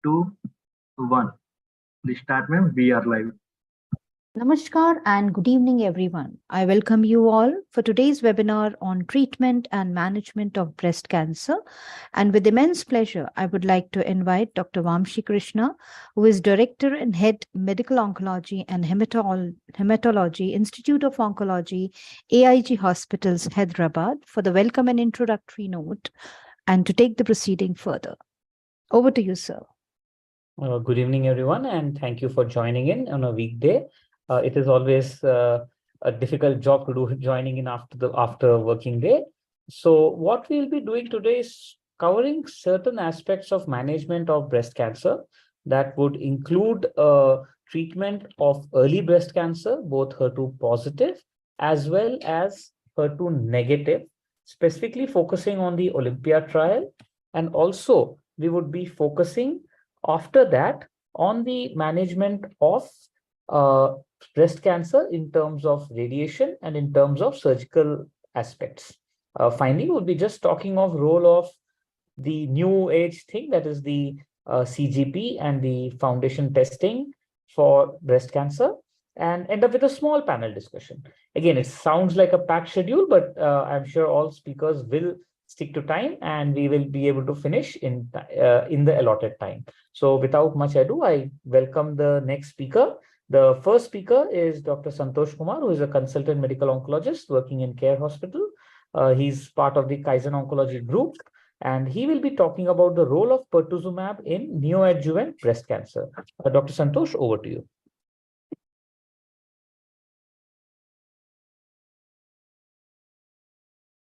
2, 1. Start में we are live. Namaskar and good evening, everyone. I welcome you all for today's webinar on treatment and management of breast cancer. And with immense pleasure, I would like to invite Dr. Vamshi Krishna, who is Director and Head Medical Oncology and Hematology, Institute of Oncology, AIG Hospitals, Hyderabad, for the welcome and introductory note and to take the proceeding further. Over to you, sir. Good evening, everyone, and thank you for joining in on a weekday. It is always a difficult job to do joining in after working day. So what we'll be doing today is covering certain aspects of management of breast cancer that would include treatment of early breast cancer, both HER2 positive as well as HER2 negative, specifically focusing on the Olympia trial. And also we would be focusing after that on the management of breast cancer in terms of radiation and in terms of surgical aspects. Finally, we'll be just talking of role of the new age thing, that is the CGP and the foundation testing for breast cancer, and end up with a small panel discussion. Again, it sounds like a packed schedule, but I'm sure all speakers will stick to time and we will be able to finish in the allotted time. So without much ado, I welcome the next speaker. The first speaker is Dr. Santosh Kumar, who is a consultant medical oncologist working in CARE Hospital. He's part of the Kaizen Oncology group, and he will be talking about the role of pertuzumab in neoadjuvant breast cancer. Dr. Santosh, over to you.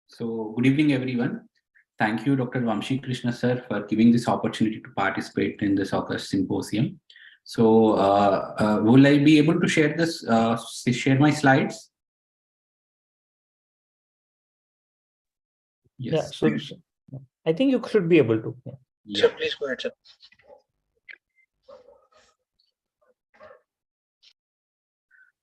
So good evening, everyone. Thank you, Dr. Vamshi Krishna, sir, for giving this opportunity to participate in this August symposium. So will I be able to share this, share my slides? Yes. Yeah, so I think you should be able to. Yeah. Yeah. Sir, please go ahead, sir.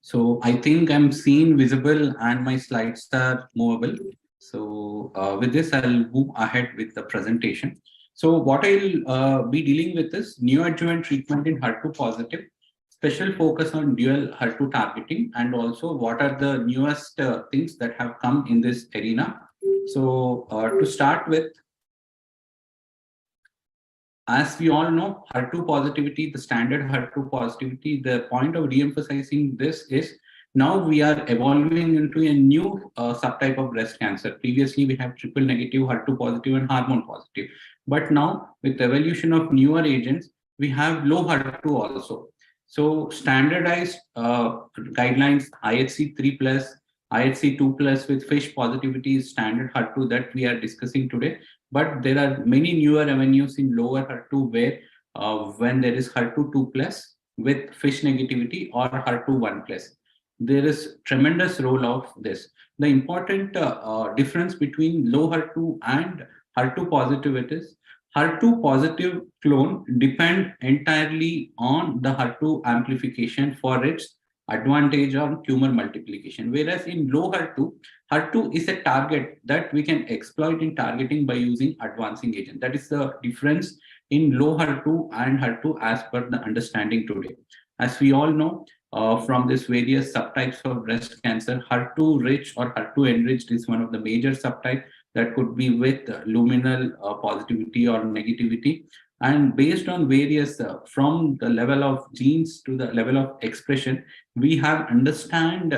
So I think I'm seen visible and my slides are movable. So with this, I'll move ahead with the presentation. So what I'll be dealing with is neoadjuvant treatment in HER2 positive, special focus on dual HER2 targeting, and also what are the newest things that have come in this arena. So to start with, as we all know, HER2 positivity, the standard HER2 positivity, the point of re-emphasizing this is now we are evolving into a new subtype of breast cancer. Previously, we have triple negative, HER2 positive, and hormone positive. But now, with the evolution of newer agents, we have low HER2 also. So standardized guidelines, IHC 3+, IHC 2+ with FISH positivity is standard HER2 that we are discussing today. But there are many newer avenues in lower HER2 where when there is HER2 2+ with FISH negativity or HER2 1+. There is tremendous role of this. The important difference between low HER2 and HER2 positive is HER2 positive clone depend entirely on the HER2 amplification for its advantage on tumor multiplication. Whereas in low HER2, HER2 is a target that we can exploit in targeting by using advancing agent. That is the difference in low HER2 and HER2 as per the understanding today. As we all know, from these various subtypes of breast cancer, HER2 rich or HER2 enriched is one of the major subtypes that could be with luminal positivity or negativity. And based on various, from the level of genes to the level of expression, we have understand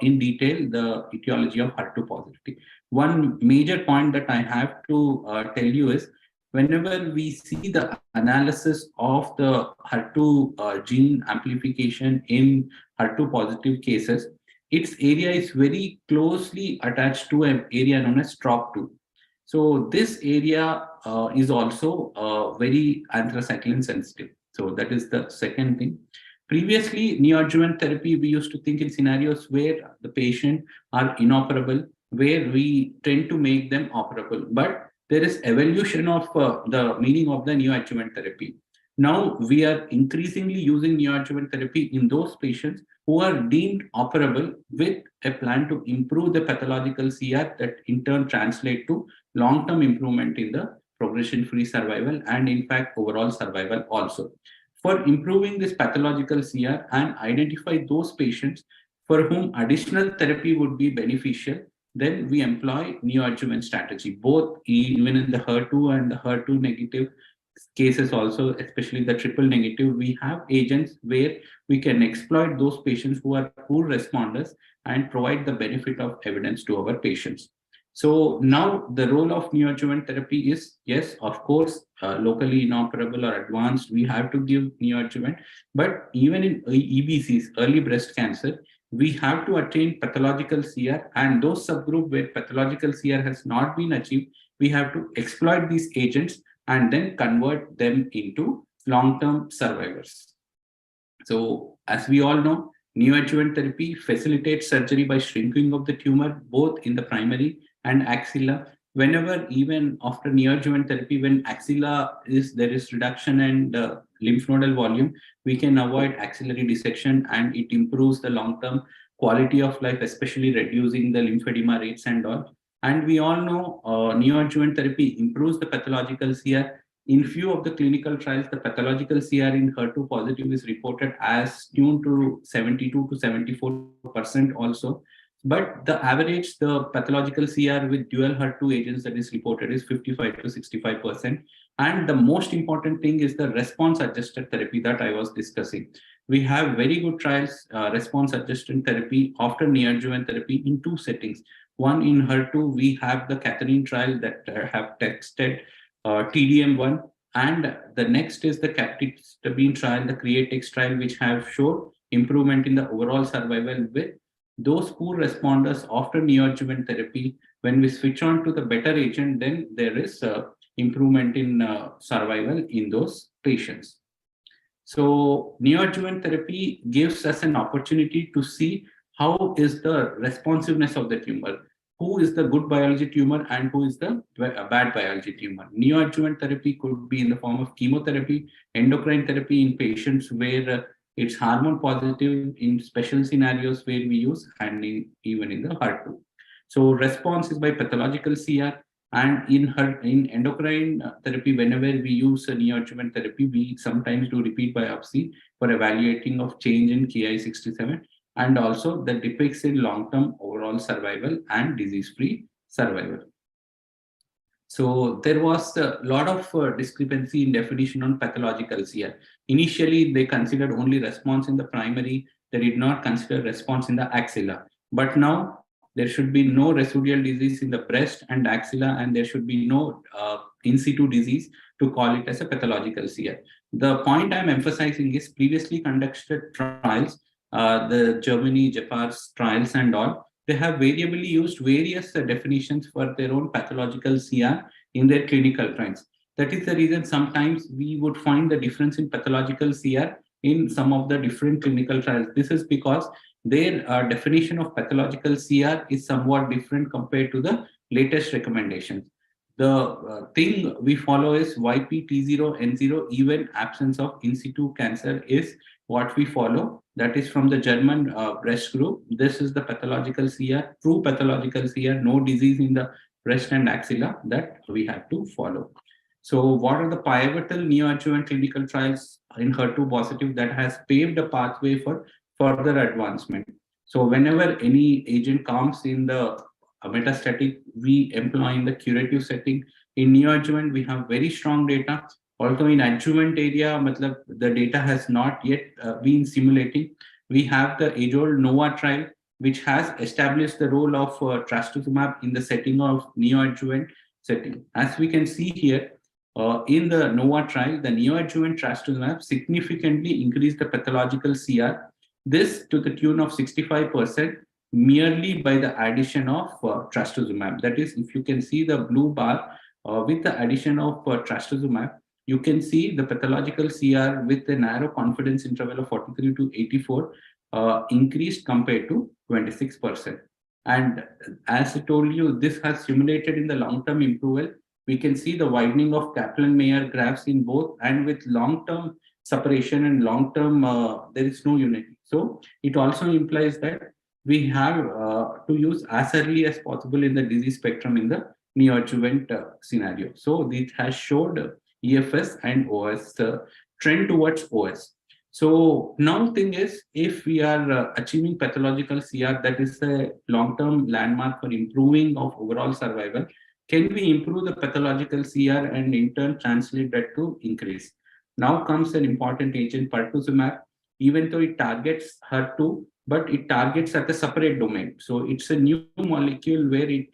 in detail the etiology of HER2 positivity. One major point that I have to tell you is, whenever we see the analysis of the HER2 gene amplification in HER2 positive cases, its area is very closely attached to an area known as TROP2. So this area is also very anthracycline sensitive. So that is the second thing. Previously, neoadjuvant therapy, we used to think in scenarios where the patient are inoperable, where we tend to make them operable. But there is evolution of the meaning of the neoadjuvant therapy. Now we are increasingly using neoadjuvant therapy in those patients who are deemed operable with a plan to improve the pathological CR that in turn translate to long-term improvement in the progression-free survival, and in fact, overall survival also. For improving this pathological CR and identify those patients for whom additional therapy would be beneficial, then we employ neoadjuvant strategy, both even in the HER2 and the HER2 negative cases also, especially the triple negative. We have agents where we can exploit those patients who are poor responders and provide the benefit of evidence to our patients. So now the role of neoadjuvant therapy is, yes, of course, locally inoperable or advanced, we have to give neoadjuvant, but even in EBCs, early breast cancer, we have to attain pathological CR, and those subgroup where pathological CR has not been achieved, we have to exploit these agents and then convert them into long-term survivors. So as we all know, neoadjuvant therapy facilitates surgery by shrinking of the tumor, both in the primary and axilla. Whenever, even after neoadjuvant therapy, when axilla there is reduction and lymph nodal volume, we can avoid axillary dissection, and it improves the long-term quality of life, especially reducing the lymphedema rates and all. And we all know neoadjuvant therapy improves the pathological CR. In few of the clinical trials, the pathological CR in HER2 positive is reported as tuned to 72 to 74% also. But the average, the pathological CR with dual HER2 agents that is reported is 55 to 65%. And the most important thing is the response-adjusted therapy that I was discussing. We have very good trials, response-adjusted therapy after neoadjuvant therapy in two settings. One, in HER2, we have the Catherine trial that have tested TDM1, and the next is the Captistabine trial, the CreateX trial, which have showed improvement in the overall survival with those poor responders after neoadjuvant therapy. When we switch on to the better agent, then there is improvement in survival in those patients. So neoadjuvant therapy gives us an opportunity to see how is the responsiveness of the tumor, who is the good biology tumor and who is the bad biology tumor. Neoadjuvant therapy could be in the form of chemotherapy, endocrine therapy in patients where it's hormone positive, in special scenarios where we use, and even in the HER2. So response is by pathological CR, and in endocrine therapy, whenever we use a neoadjuvant therapy, we sometimes do repeat biopsy for evaluating of change in Ki67, and also that depicts in long-term overall survival and disease-free survival. So there was a lot of discrepancy in definition on pathological CR. Initially, they considered only response in the primary. They did not consider response in the axilla. But now there should be no residual disease in the breast and axilla, and there should be no in situ disease to call it as a pathological CR. The point I'm emphasizing is previously conducted trials, the Germany, Japar's trials and all, they have variably used various definitions for their own pathological CR in their clinical trials. That is the reason sometimes we would find the difference in pathological CR in some of the different clinical trials. This is because their definition of pathological CR is somewhat different compared to the latest recommendations. The thing we follow is YPT0N0, even absence of in situ cancer is what we follow. That is from the German breast group. This is the pathological CR, true pathological CR, no disease in the breast and axilla that we have to follow. So what are the pivotal neoadjuvant clinical trials in HER2 positive that has paved a pathway for further advancement? So whenever any agent comes in the metastatic, we employ in the curative setting. In neoadjuvant, we have very strong data. Although in adjuvant area, the data has not yet been simulating. We have the age-old NOVA trial, which has established the role of trastuzumab in the setting of neoadjuvant setting. As we can see here, in the NOVA trial, the neoadjuvant trastuzumab significantly increased the pathological CR, this to the tune of 65%, merely by the addition of trastuzumab. That is, if you can see the blue bar with the addition of trastuzumab, you can see the pathological CR with a narrow confidence interval of 43 to 84 increased compared to 26%. And as I told you, this has simulated in the long-term improvement. We can see the widening of Kaplan-Meier graphs in both, and with long-term separation and long-term, there is no unity. So it also implies that we have to use as early as possible in the disease spectrum in the neoadjuvant scenario. So it has showed EFS and OS trend towards OS. So now thing is, if we are achieving pathological CR, that is a long-term landmark for improving of overall survival. Can we improve the pathological CR and in turn translate that to increase? Now comes an important agent, pertuzumab. Even though it targets HER2, but it targets at a separate domain. So it's a new molecule where it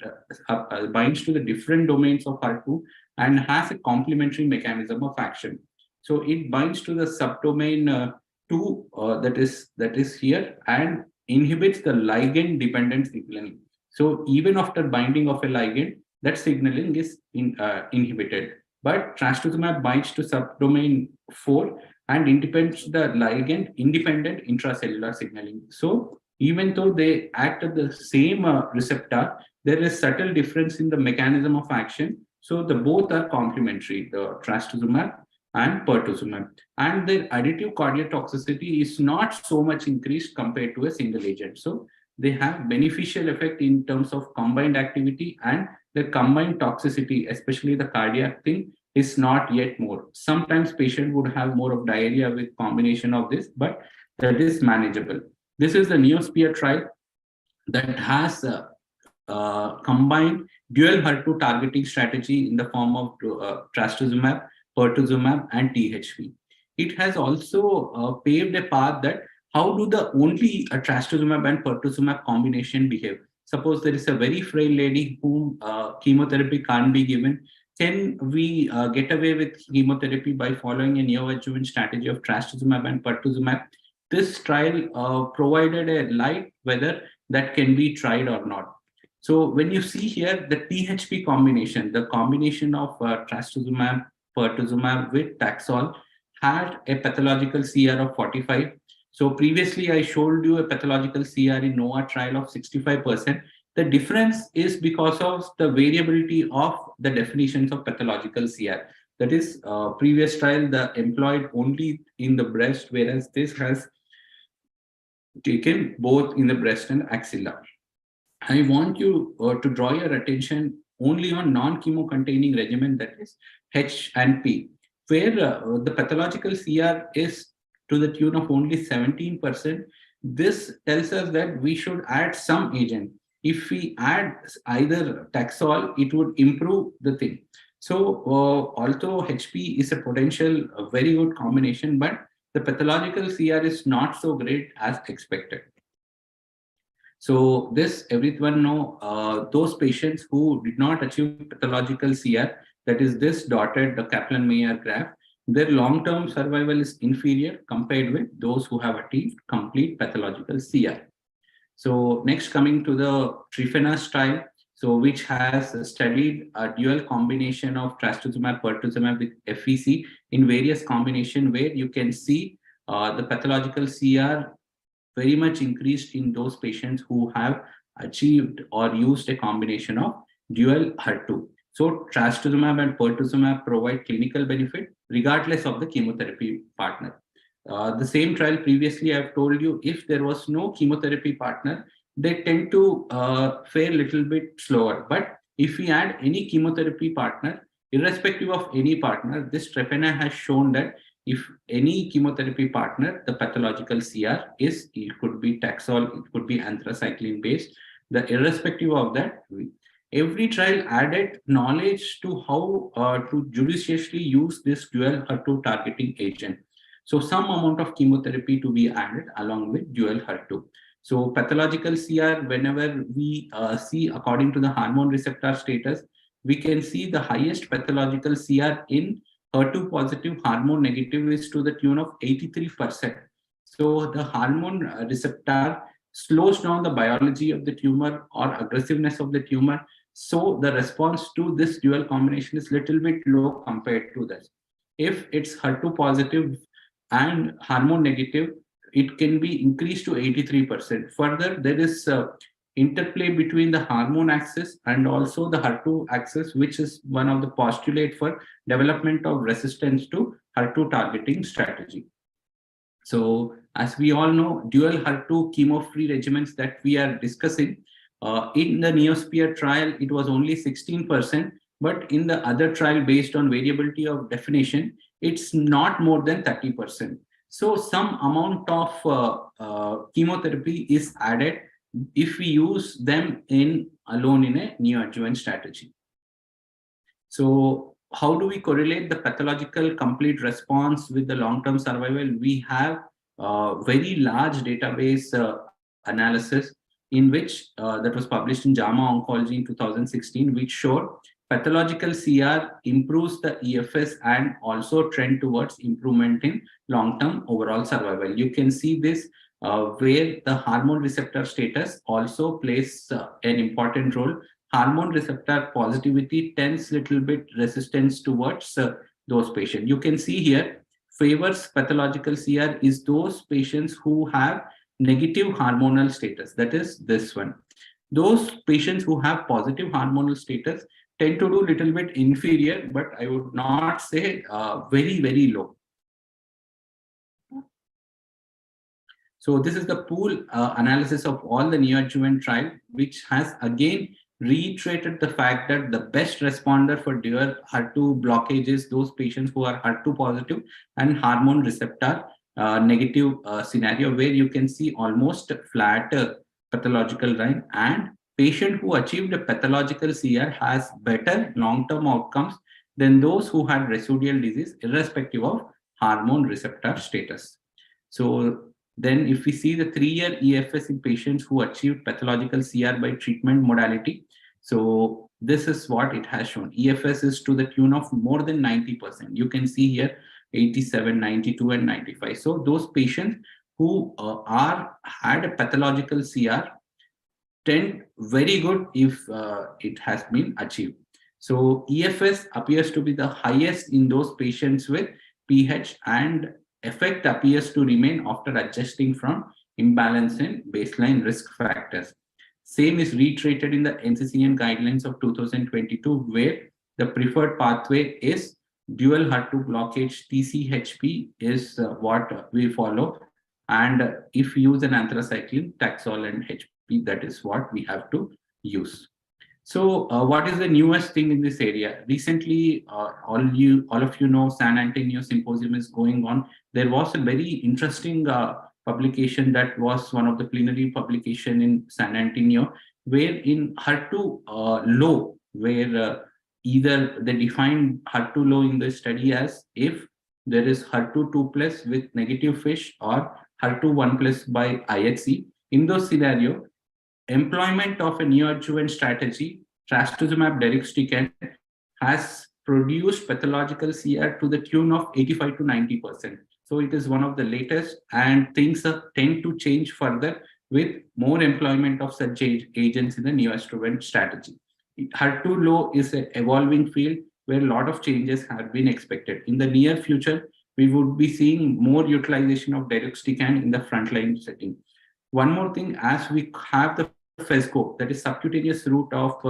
binds to the different domains of HER2 and has a complementary mechanism of action. So it binds to the subdomain 2 that is here and inhibits the ligand dependent signaling. So even after binding of a ligand, that signaling is inhibited. But trastuzumab binds to subdomain 4 and independent the ligand independent intracellular signaling. So even though they act at the same receptor, there is subtle difference in the mechanism of action. So the both are complementary, the trastuzumab and pertuzumab, and their additive cardiotoxicity is not so much increased compared to a single agent. So they have beneficial effect in terms of combined activity, and the combined toxicity, especially the cardiac thing, is not yet more. Sometimes patient would have more of diarrhea with combination of this, but that is manageable. This is the Neosphere trial that has combined dual HER2 targeting strategy in the form of trastuzumab, pertuzumab, and THP. It has also paved a path that how do the only trastuzumab and pertuzumab combination behave? Suppose there is a very frail lady whom chemotherapy can't be given. Can we get away with chemotherapy by following a neoadjuvant strategy of trastuzumab and pertuzumab? This trial provided a light whether that can be tried or not. So when you see here the THP combination, the combination of trastuzumab, pertuzumab with Taxol had a pathological CR of 45. So previously I showed you a pathological CR in NOAA trial of 65%. The difference is because of the variability of the definitions of pathological CR. That is, previous trial the employed only in the breast, whereas this has taken both in the breast and axilla. I want you to draw your attention only on non-chemo containing regimen, that is H and P, where the pathological CR is to the tune of only 17%. This tells us that we should add some agent. If we add either Taxol, it would improve the thing. So although HP is a potential very good combination, but the pathological CR is not so great as expected. So this everyone know, those patients who did not achieve pathological CR, that is this dotted the Kaplan-Meier graph, their long-term survival is inferior compared with those who have achieved complete pathological CR. So next, coming to the Trifenas trial, so which has studied a dual combination of trastuzumab, pertuzumab with FEC in various combination, where you can see the pathological CR very much increased in those patients who have achieved or used a combination of dual HER2. So trastuzumab and pertuzumab provide clinical benefit regardless of the chemotherapy partner. The same trial previously I've told you, if there was no chemotherapy partner, they tend to fare a little bit slower. But if we add any chemotherapy partner, irrespective of any partner, this Trifena has shown that if any chemotherapy partner, the pathological CR is, it could be Taxol, it could be anthracycline based, the irrespective of that, every trial added knowledge to how to judiciously use this dual HER2 targeting agent. So some amount of chemotherapy to be added along with dual HER2. So pathological CR, whenever we see according to the hormone receptor status, we can see the highest pathological CR in HER2 positive, hormone negative is to the tune of 83%. So the hormone receptor slows down the biology of the tumor or aggressiveness of the tumor. So the response to this dual combination is little bit low compared to this. If it's HER2 positive and hormone negative, it can be increased to 83%. Further, there is interplay between the hormone axis and also the HER2 axis, which is one of the postulate for development of resistance to HER2 targeting strategy. So as we all know, dual HER2 chemo-free regimens that we are discussing In the Neosphere trial, it was only 16%, but in the other trial based on variability of definition, it's not more than 30%. So some amount of chemotherapy is added if we use them alone in a neoadjuvant strategy. So how do we correlate the pathological complete response with the long-term survival? We have very large database analysis in which that was published in JAMA Oncology in 2016, which showed pathological CR improves the EFS and also trend towards improvement in long-term overall survival. You can see this where the hormone receptor status also plays an important role. Hormone receptor positivity tends little bit resistance towards those patients. You can see here favors pathological CR is those patients who have negative hormonal status, that is this one. Those patients who have positive hormonal status tend to do little bit inferior, but I would not say very, very low. So this is the pool analysis of all the neoadjuvant trial, which has again reiterated the fact that the best responder for dual HER2 blockage is those patients who are HER2 positive and hormone receptor negative scenario, where you can see almost flat pathological line, and patient who achieved a pathological CR has better long-term outcomes than those who had residual disease irrespective of hormone receptor status. So then if we see the 3-year EFS in patients who achieved pathological CR by treatment modality, so this is what it has shown. EFS is to the tune of more than 90%. You can see here 87, 92, and 95. So those patients who had a pathological CR tend very good if it has been achieved. So EFS appears to be the highest in those patients with PH, and effect appears to remain after adjusting from imbalance in baseline risk factors. Same is reiterated in the NCCN guidelines of 2022, where the preferred pathway is dual HER2 blockage. TCHP is what we follow, and if you use an anthracycline, Taxol, and HP, that is what we have to use. So what is the newest thing in this area? Recently, all of you know, San Antonio Symposium is going on. There was a very interesting publication that was one of the plenary publication in San Antonio, where in HER2 low, where either they defined HER2 low in the study as if there is HER2 2+ with negative FISH or HER2 1+ by IHC. In those scenario, employment of a neoadjuvant strategy, trastuzumab deruxtecan, has produced pathological CR to the tune of 85 to 90%. So it is one of the latest, and things tend to change further with more employment of such agents in the neoadjuvant strategy. HER2 low is an evolving field where a lot of changes have been expected. In the near future, we would be seeing more utilization of deruxtecan in the frontline setting. One more thing, as we have the FESGO, that is subcutaneous route of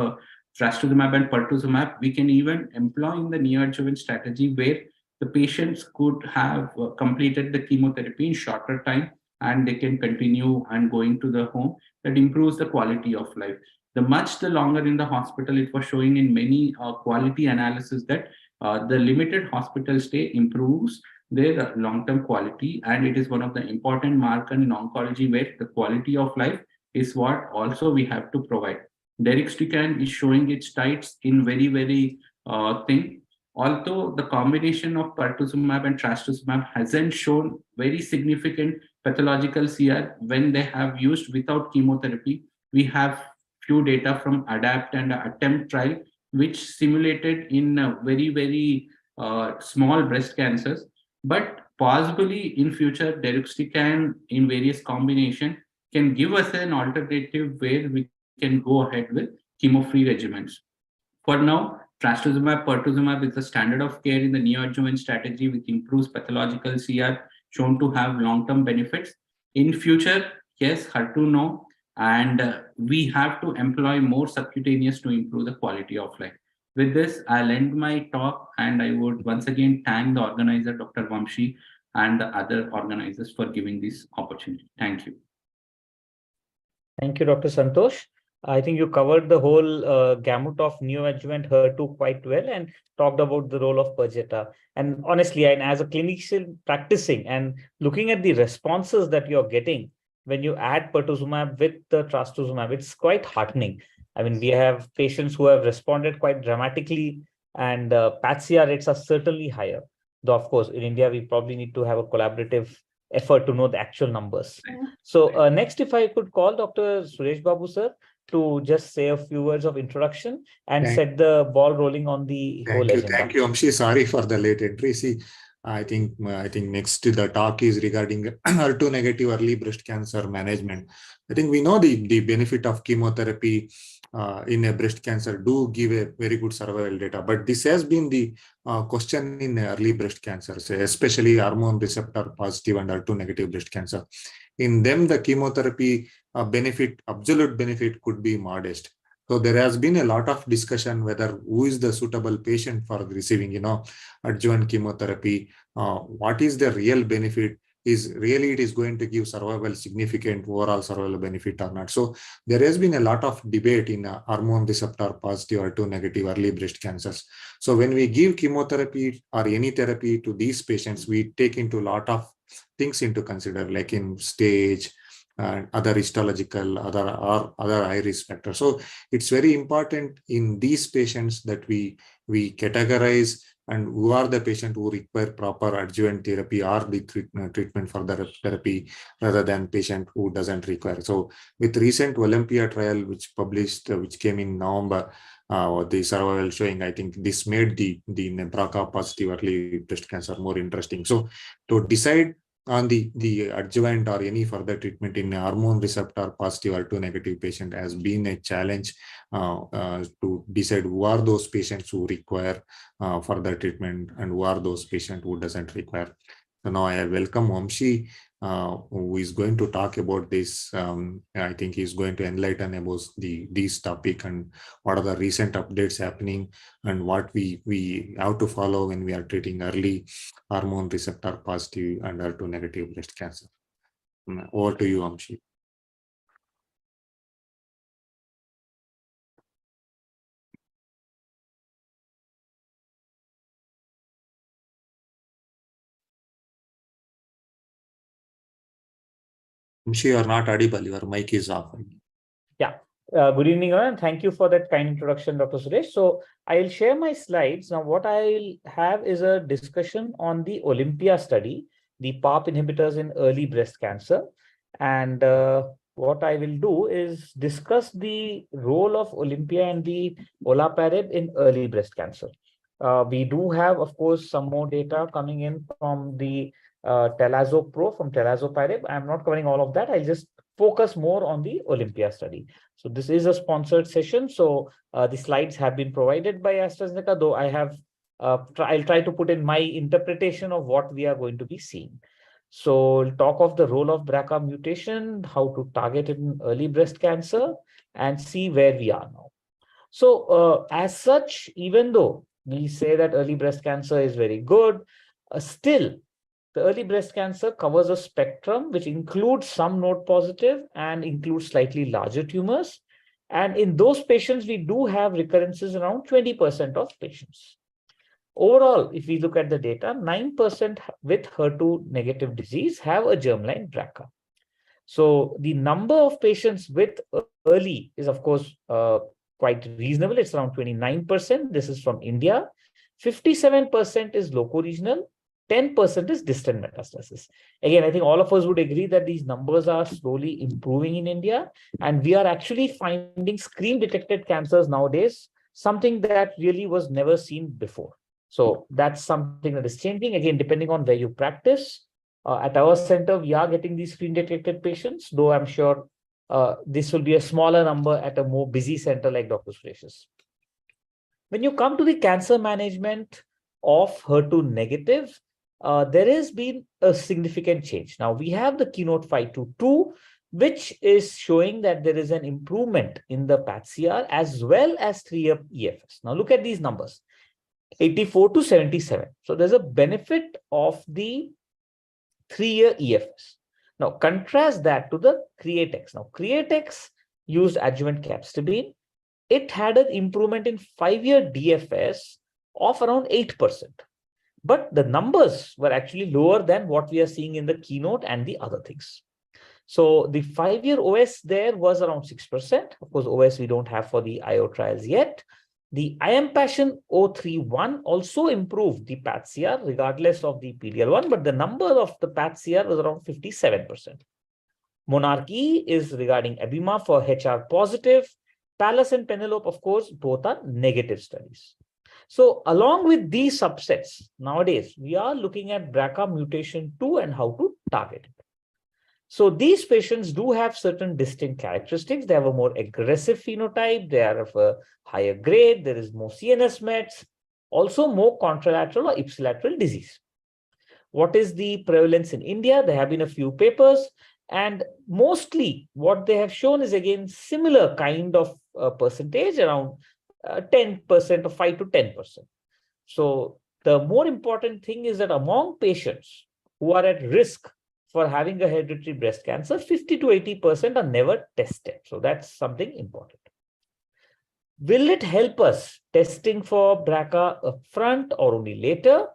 trastuzumab and pertuzumab, we can even employ in the neoadjuvant strategy where the patients could have completed the chemotherapy in shorter time and they can continue and going to the home. That improves the quality of life. The longer in the hospital, it was showing in many quality analysis that the limited hospital stay improves their long-term quality, and it is one of the important marker in oncology where the quality of life is what also we have to provide. Deruxtecan is showing its titers in very, very thin. Although the combination of pertuzumab and trastuzumab hasn't shown very significant pathological CR when they have used without chemotherapy, we have few data from ADAPT and ATTEMPT trial, which simulated in very, very small breast cancers. But possibly in future, deruxtecan in various combination can give us an alternative where we can go ahead with chemo-free regimens. For now, trastuzumab, pertuzumab is the standard of care in the neoadjuvant strategy, which improves pathological CR, shown to have long-term benefits. In future, yes, HER2 no, and we have to employ more subcutaneous to improve the quality of life. With this, I'll end my talk, and I would once again thank the organizer, Dr. Vamshi, and the other organizers for giving this opportunity. Thank you. Thank you, Dr. Santosh. I think you covered the whole gamut of neoadjuvant HER2 quite well and talked about the role of Perjeta. And honestly, and as a clinician practicing and looking at the responses that you're getting when you add pertuzumab with the trastuzumab, it's quite heartening. I mean, we have patients who have responded quite dramatically, and PATCR rates are certainly higher. Though, of course, in India, we probably need to have a collaborative effort to know the actual numbers. So next, if I could call Dr. Suresh Babu, sir, to just say a few words of introduction and set the ball rolling on the whole agenda. Thank you, Amshi. Sorry for the late entry. See, I think next the talk is regarding HER2 negative early breast cancer management. I think we know the benefit of chemotherapy in a breast cancer do give a very good survival data, but this has been the question in early breast cancers, especially hormone receptor positive and HER2 negative breast cancer. In them, the chemotherapy benefit, absolute benefit could be modest. So there has been a lot of discussion whether who is the suitable patient for receiving, adjuvant chemotherapy. What is the real benefit? Is really it is going to give survival significant overall survival benefit or not? So there has been a lot of debate in hormone receptor positive or HER2 negative early breast cancers. So when we give chemotherapy or any therapy to these patients, we take into a lot of things into consider, like in stage, other histological, other high risk factors. So it's very important in these patients that we categorize and who are the patients who require proper adjuvant therapy or the treatment for the therapy rather than patient who doesn't require. So with recent Olympia trial, which came in November, the survival showing, I think this made the BRCA positive early breast cancer more interesting. So to decide on the adjuvant or any further treatment in a hormone receptor positive or HER2 negative patient has been a challenge to decide who are those patients who require further treatment and who are those patients who doesn't require. So now I welcome Vamshi, who is going to talk about this. I think he's going to enlighten about this topic and what are the recent updates happening and what we have to follow when we are treating early hormone receptor positive and HER2 negative breast cancer. Over to you, Vamshi. You are not audible. Your mic is off. Yeah. Good evening, everyone. Thank you for that kind introduction, Dr. Suresh. So I'll share my slides. Now, what I'll have is a discussion on the Olympia study, the PARP inhibitors in early breast cancer. And what I will do is discuss the role of Olympia and the olaparib in early breast cancer. We do have, of course, some more data coming in from the Telazo Pro from Telazoparib. I'm not covering all of that. I'll just focus more on the Olympia study. So this is a sponsored session. So the slides have been provided by AstraZeneca, though I have, I'll try to put in my interpretation of what we are going to be seeing. So we'll talk of the role of BRCA mutation, how to target it in early breast cancer, and see where we are now. So as such, even though we say that early breast cancer is very good, still, the early breast cancer covers a spectrum which includes some node positive and includes slightly larger tumors. And in those patients, we do have recurrences around 20% of patients. Overall, if we look at the data, 9% with HER2 negative disease have a germline BRCA. So the number of patients with early is, of course, quite reasonable. It's around 29%. This is from India. 57% is loco-regional. 10% is distant metastasis. Again, I think all of us would agree that these numbers are slowly improving in India, and we are actually finding screen-detected cancers nowadays, something that really was never seen before. So that's something that is changing. Again, depending on where you practice. At our center, we are getting these screen-detected patients, though I'm sure this will be a smaller number at a more busy center like Dr. Suresh's. When you come to the cancer management of HER2 negative, there has been a significant change. Now, we have the Keynote 522, which is showing that there is an improvement in the PATCR as well as 3-year EFS. Now, look at these numbers, 84 to 77. So there's a benefit of the 3-year EFS. Now, contrast that to the CreateX. Now, CreateX used adjuvant capecitabine, it had an improvement in 5-year DFS of around 8%. But the numbers were actually lower than what we are seeing in the keynote and the other things. So the 5-year OS there was around 6%. Of course, OS we don't have for the IO trials yet. The IMpassion 031 also improved the PathCR regardless of the PDL1, but the number of the PathCR was around 57%. Monarch-E is regarding ABEMA for HR positive. Pallas and Penelope, of course, both are negative studies. So along with these subsets, nowadays, we are looking at BRCA mutation 2 and how to target it. So these patients do have certain distinct characteristics. They have a more aggressive phenotype. They are of a higher grade. There is more CNS mets, also more contralateral or ipsilateral disease. What is the prevalence in India? There have been a few papers, and mostly what they have shown is again similar kind of percentage, around 10% or 5 to 10%. So the more important thing is that among patients who are at risk for having a hereditary breast cancer, 50 to 80% are never tested. So that's something important. Will it help us testing for BRCA upfront or only later?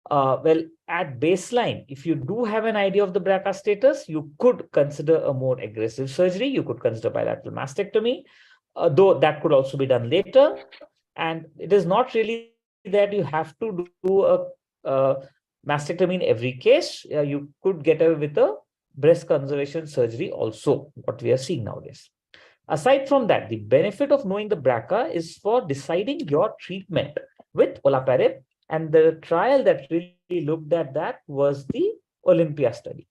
Well, at baseline, if you do have an idea of the BRCA status, you could consider a more aggressive surgery. You could consider bilateral mastectomy, though that could also be done later. And it is not really that you have to do a mastectomy in every case. You could get away with a breast conservation surgery also, what we are seeing nowadays. Aside from that, the benefit of knowing the BRCA is for deciding your treatment with olaparib, and the trial that really looked at that was the Olympia study.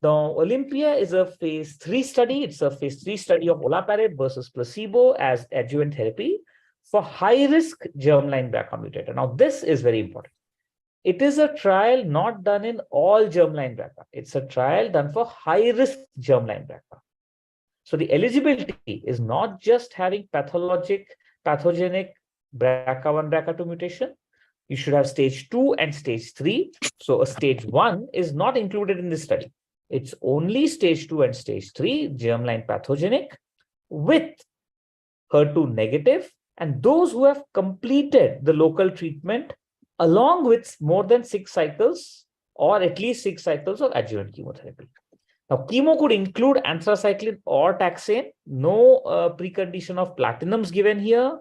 Now, Olympia is a phase 3 study. It's a phase 3 study of olaparib versus placebo as adjuvant therapy for high-risk germline BRCA mutator. Now, this is very important. It is a trial not done in all germline BRCA. It's a trial done for high-risk germline BRCA. So the eligibility is not just having pathogenic BRCA1, BRCA2 mutation. You should have stage 2 and stage 3. So a stage 1 is not included in this study. It's only stage 2 and stage 3 germline pathogenic with HER2 negative, and those who have completed the local treatment along with more than 6 cycles or at least 6 cycles of adjuvant chemotherapy. Now, chemo could include anthracycline or taxane. No precondition of platinums given here.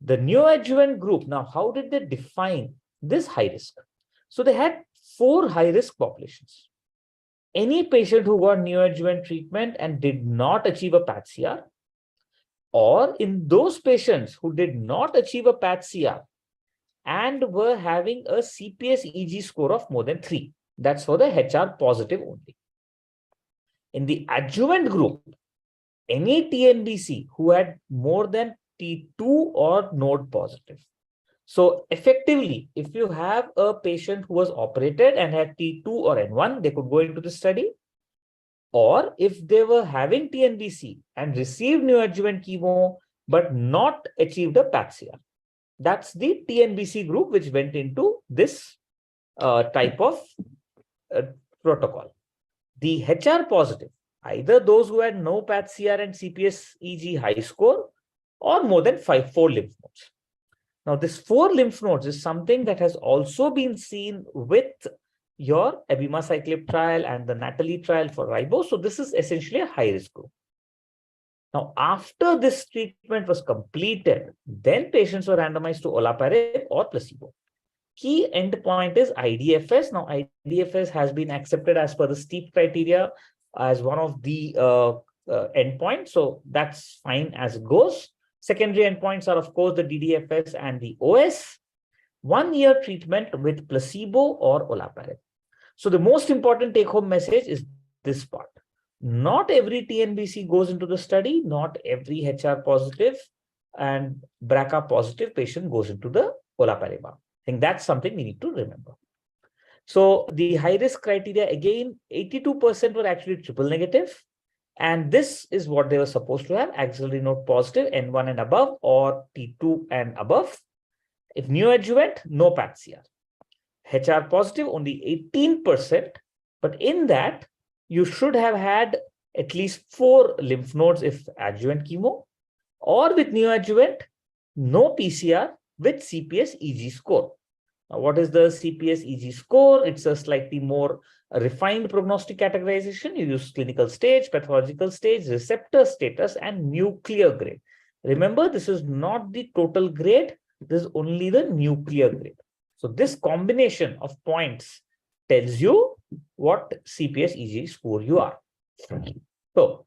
The neoadjuvant group, now how did they define this high risk? So they had 4 high risk populations. Any patient who got neoadjuvant treatment and did not achieve a PathCR, or in those patients who did not achieve a PathCR and were having a CPS-EG score of more than 3. That's for the HR positive only. In the adjuvant group, any TNBC who had more than T2 or node positive. So effectively, if you have a patient who was operated and had T2 or N1, they could go into the study. Or if they were having TNBC and received neoadjuvant chemo, but not achieved a PathCR. That's the TNBC group which went into this type of protocol. The HR positive, either those who had no PathCR and CPS-EG high score, or more than 4 lymph nodes. Now, this 4 lymph nodes is something that has also been seen with your abemaciclib trial and the NATALEE trial for ribo. So this is essentially a high-risk group. Now, after this treatment was completed, then patients were randomized to olaparib or placebo. Key endpoint is IDFS. Now, IDFS has been accepted as per the STEEP criteria as one of the endpoints. So that's fine as it goes. Secondary endpoints are, of course, the DDFS and the OS. 1-year treatment with placebo or olaparib. So the most important take-home message is this part. Not every TNBC goes into the study. Not every HR positive and BRCA positive patient goes into the olaparib. I think that's something we need to remember. So the high-risk criteria, again, 82% were actually triple negative. And this is what they were supposed to have: axillary node positive, N1 and above, or T2 and above. If neoadjuvant, no PathCR. HR positive, only 18%. But in that, you should have had at least 4 lymph nodes if adjuvant chemo, or with neoadjuvant, no PCR with CPS EG score. Now, what is the CPS EG score? It's a slightly more refined prognostic categorization. You use clinical stage, pathological stage, receptor status, and nuclear grade. Remember, this is not the total grade. This is only the nuclear grade. So this combination of points tells you what CPS EG score you are. So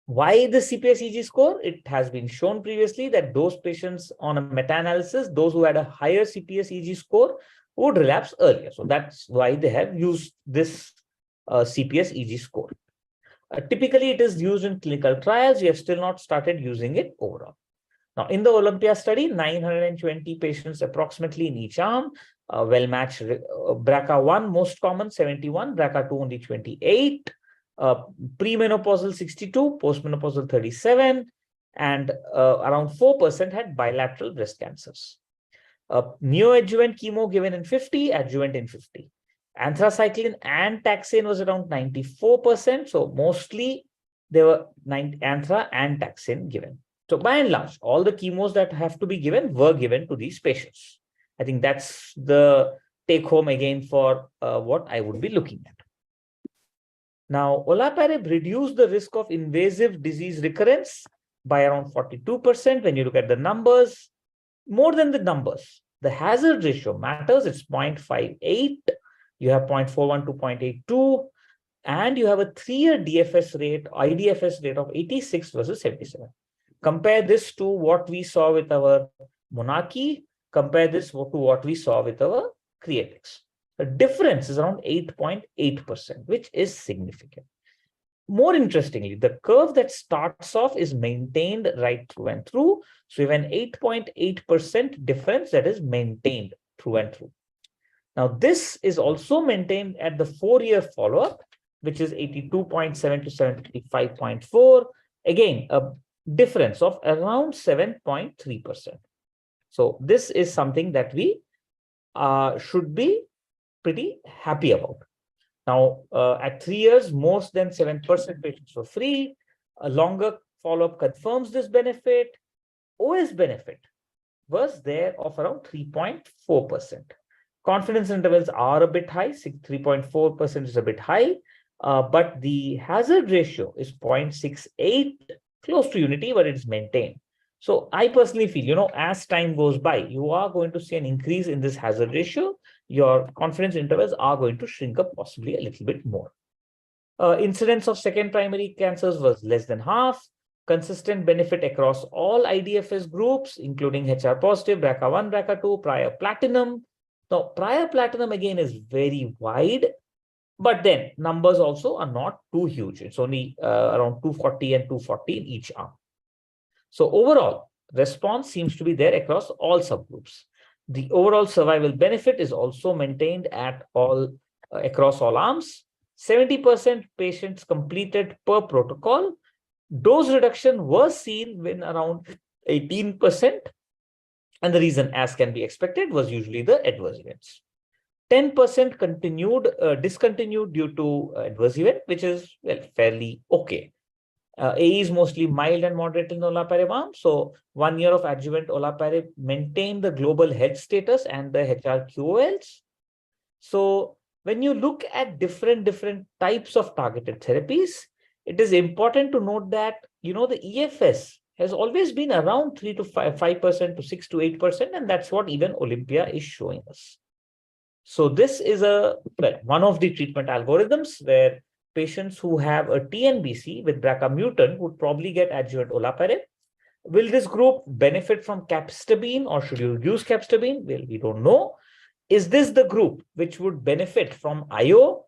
why the CPS EG score? It has been shown previously that those patients on a meta-analysis, those who had a higher CPS EG score would relapse earlier. So that's why they have used this CPS EG score. Typically, it is used in clinical trials. We have still not started using it overall. Now, in the Olympia study, 920 patients approximately in each arm, well-matched BRCA1 most common, 71, BRCA2 only 28, premenopausal 62, postmenopausal 37, and around 4% had bilateral breast cancers. Neoadjuvant chemo given in 50, adjuvant in 50. Anthracycline and taxane was around 94%. So mostly there were anthra and taxane given. So by and large, all the chemos that have to be given were given to these patients. I think that's the take home again for what I would be looking at. Now, olaparib reduced the risk of invasive disease recurrence by around 42% when you look at the numbers. More than the numbers, the hazard ratio matters. It's 0.58. You have 0.41 to 0.82. And you have a 3-year DFS rate, IDFS rate of 86 versus 77. Compare this to what we saw with our Monarchy. Compare this to what we saw with our Creatix. The difference is around 8.8%, which is significant. More interestingly, the curve that starts off is maintained right through and through. So we have an 8.8% difference that is maintained through and through. Now, this is also maintained at the 4-year follow-up, which is 82.7 to 75.4. Again, a difference of around 7.3%. So this is something that we should be pretty happy about. Now, at 3 years, more than 7% patients were free. A longer follow-up confirms this benefit. OS benefit was there of around 3.4%. Confidence intervals are a bit high. 3.4% is a bit high, but the hazard ratio is 0.68, close to unity, but it's maintained. So I personally feel, as time goes by, you are going to see an increase in this hazard ratio. Your confidence intervals are going to shrink up possibly a little bit more. Incidence of second primary cancers was less than half. Consistent benefit across all IDFS groups, including HR positive, BRCA1, BRCA2, prior platinum. Now, prior platinum again is very wide, but then numbers also are not too huge. It's only around 240 and 240 in each arm. So overall, response seems to be there across all subgroups. The overall survival benefit is also maintained at all across all arms. 70% patients completed per protocol. Dose reduction was seen in around 18%. And the reason, as can be expected, was usually the adverse events. 10% discontinued due to adverse event, which is fairly okay. AE is mostly mild and moderate in the olaparib arm. So 1 year of adjuvant olaparib maintained the global health status and the HR QOLs. So when you look at different types of targeted therapies, it is important to note that, the EFS has always been around 3 to 5% to 6 to 8%. And that's what even Olympia is showing us. So this is one of the treatment algorithms where patients who have a TNBC with BRCA mutant would probably get adjuvant olaparib. Will this group benefit from capecitabine, or should you use capecitabine? Well, we don't know. Is this the group which would benefit from IO?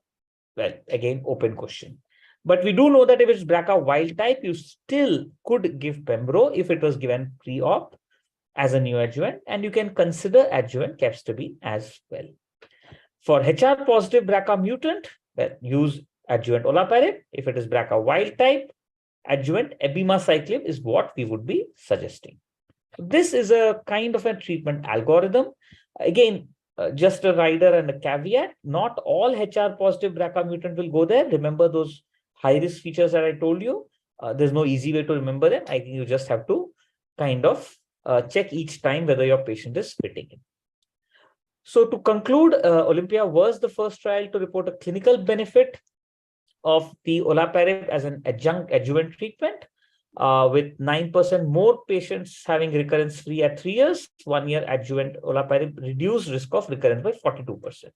Well, again, open question. But we do know that if it's BRCA wild type, you still could give pembro if it was given pre-op as a neoadjuvant, and you can consider adjuvant capecitabine as well. For HR positive BRCA mutant, well, use adjuvant olaparib. If it is BRCA wild type, adjuvant abemaciclib is what we would be suggesting. This is a kind of a treatment algorithm. Again, just a rider and a caveat, not all HR positive BRCA mutant will go there. Remember those high-risk features that I told you. There's no easy way to remember them. I think you just have to kind of check each time whether your patient is fitting in. So to conclude, Olympia was the first trial to report a clinical benefit of the olaparib as an adjuvant treatment, with 9% more patients having recurrence-free at 3 years. 1 year adjuvant olaparib reduced risk of recurrence by 42%.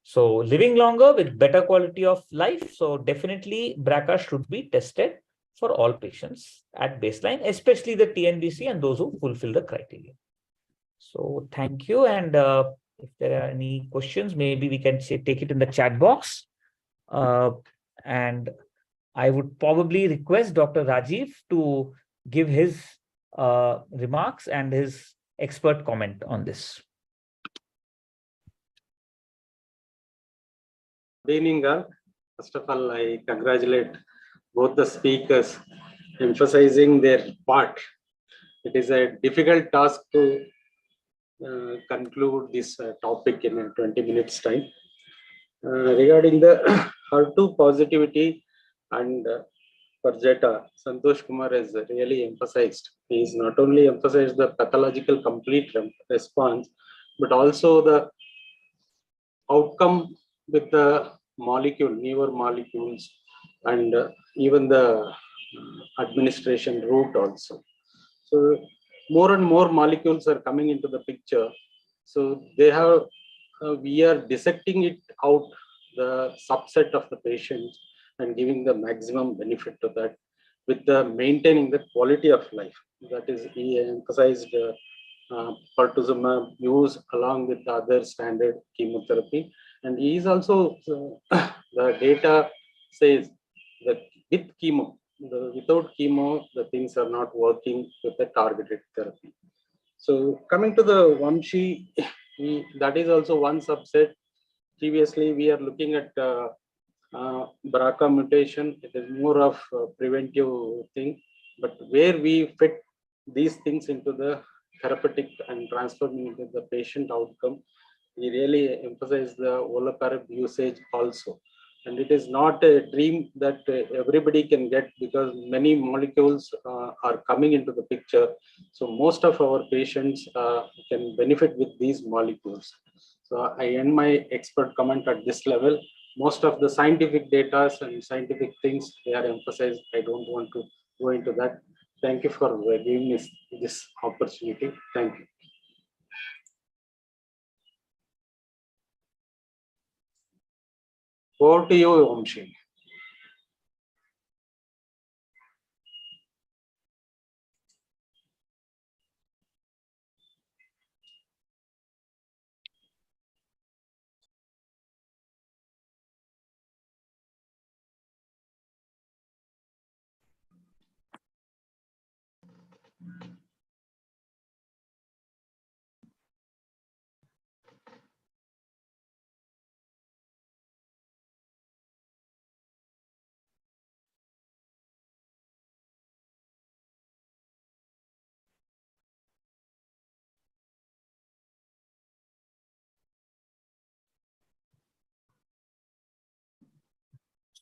So living longer with better quality of life. So definitely BRCA should be tested for all patients at baseline, especially the TNBC and those who fulfill the criteria. So thank you. And if there are any questions, maybe we can take it in the chat box. And I would probably request Dr. Rajiv to give his remarks and his expert comment on this. Good evening, all. First of all, I congratulate both the speakers emphasizing their part. It is a difficult task to conclude this topic in a 20 minutes time. Regarding the HER2 positivity and Perjeta, Santosh Kumar has really emphasized. He is not only emphasized the pathological complete response, but also the outcome with the molecule, newer molecules, and even the administration route also. So more and more molecules are coming into the picture. So they have, we are dissecting it out, the subset of the patients, and giving the maximum benefit to that, with the maintaining the quality of life. That is, he emphasized pertuzumab use along with the other standard chemotherapy. And he is also, the data says that with chemo, without chemo, the things are not working with the targeted therapy. So coming to the Vamshi, that is also one subset. Previously, we are looking at BRCA mutation. It is more of a preventive thing, but where we fit these things into the therapeutic and transforming into the patient outcome, we really emphasize the olaparib usage also. And it is not a dream that everybody can get, because many molecules are coming into the picture. So most of our patients can benefit with these molecules. So I end my expert comment at this level. Most of the scientific data and scientific things, they are emphasized. I don't want to go into that. Thank you for giving us this opportunity. Thank you. Over to you, Vamshi.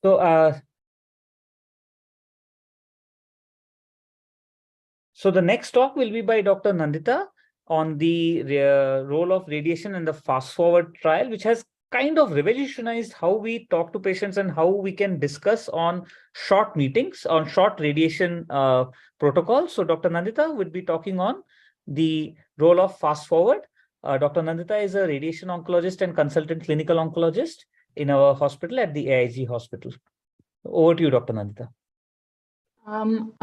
So the next talk will be by Dr. Nandita on the role of radiation in the fast forward trial, which has kind of revolutionized how we talk to patients and how we can discuss on short meetings, on short radiation protocols. So Dr. Nandita would be talking on the role of fast forward. Dr. Nandita is a radiation oncologist and consultant clinical oncologist in our hospital at the AIG hospital. Over to you, Dr. Nandita. I'm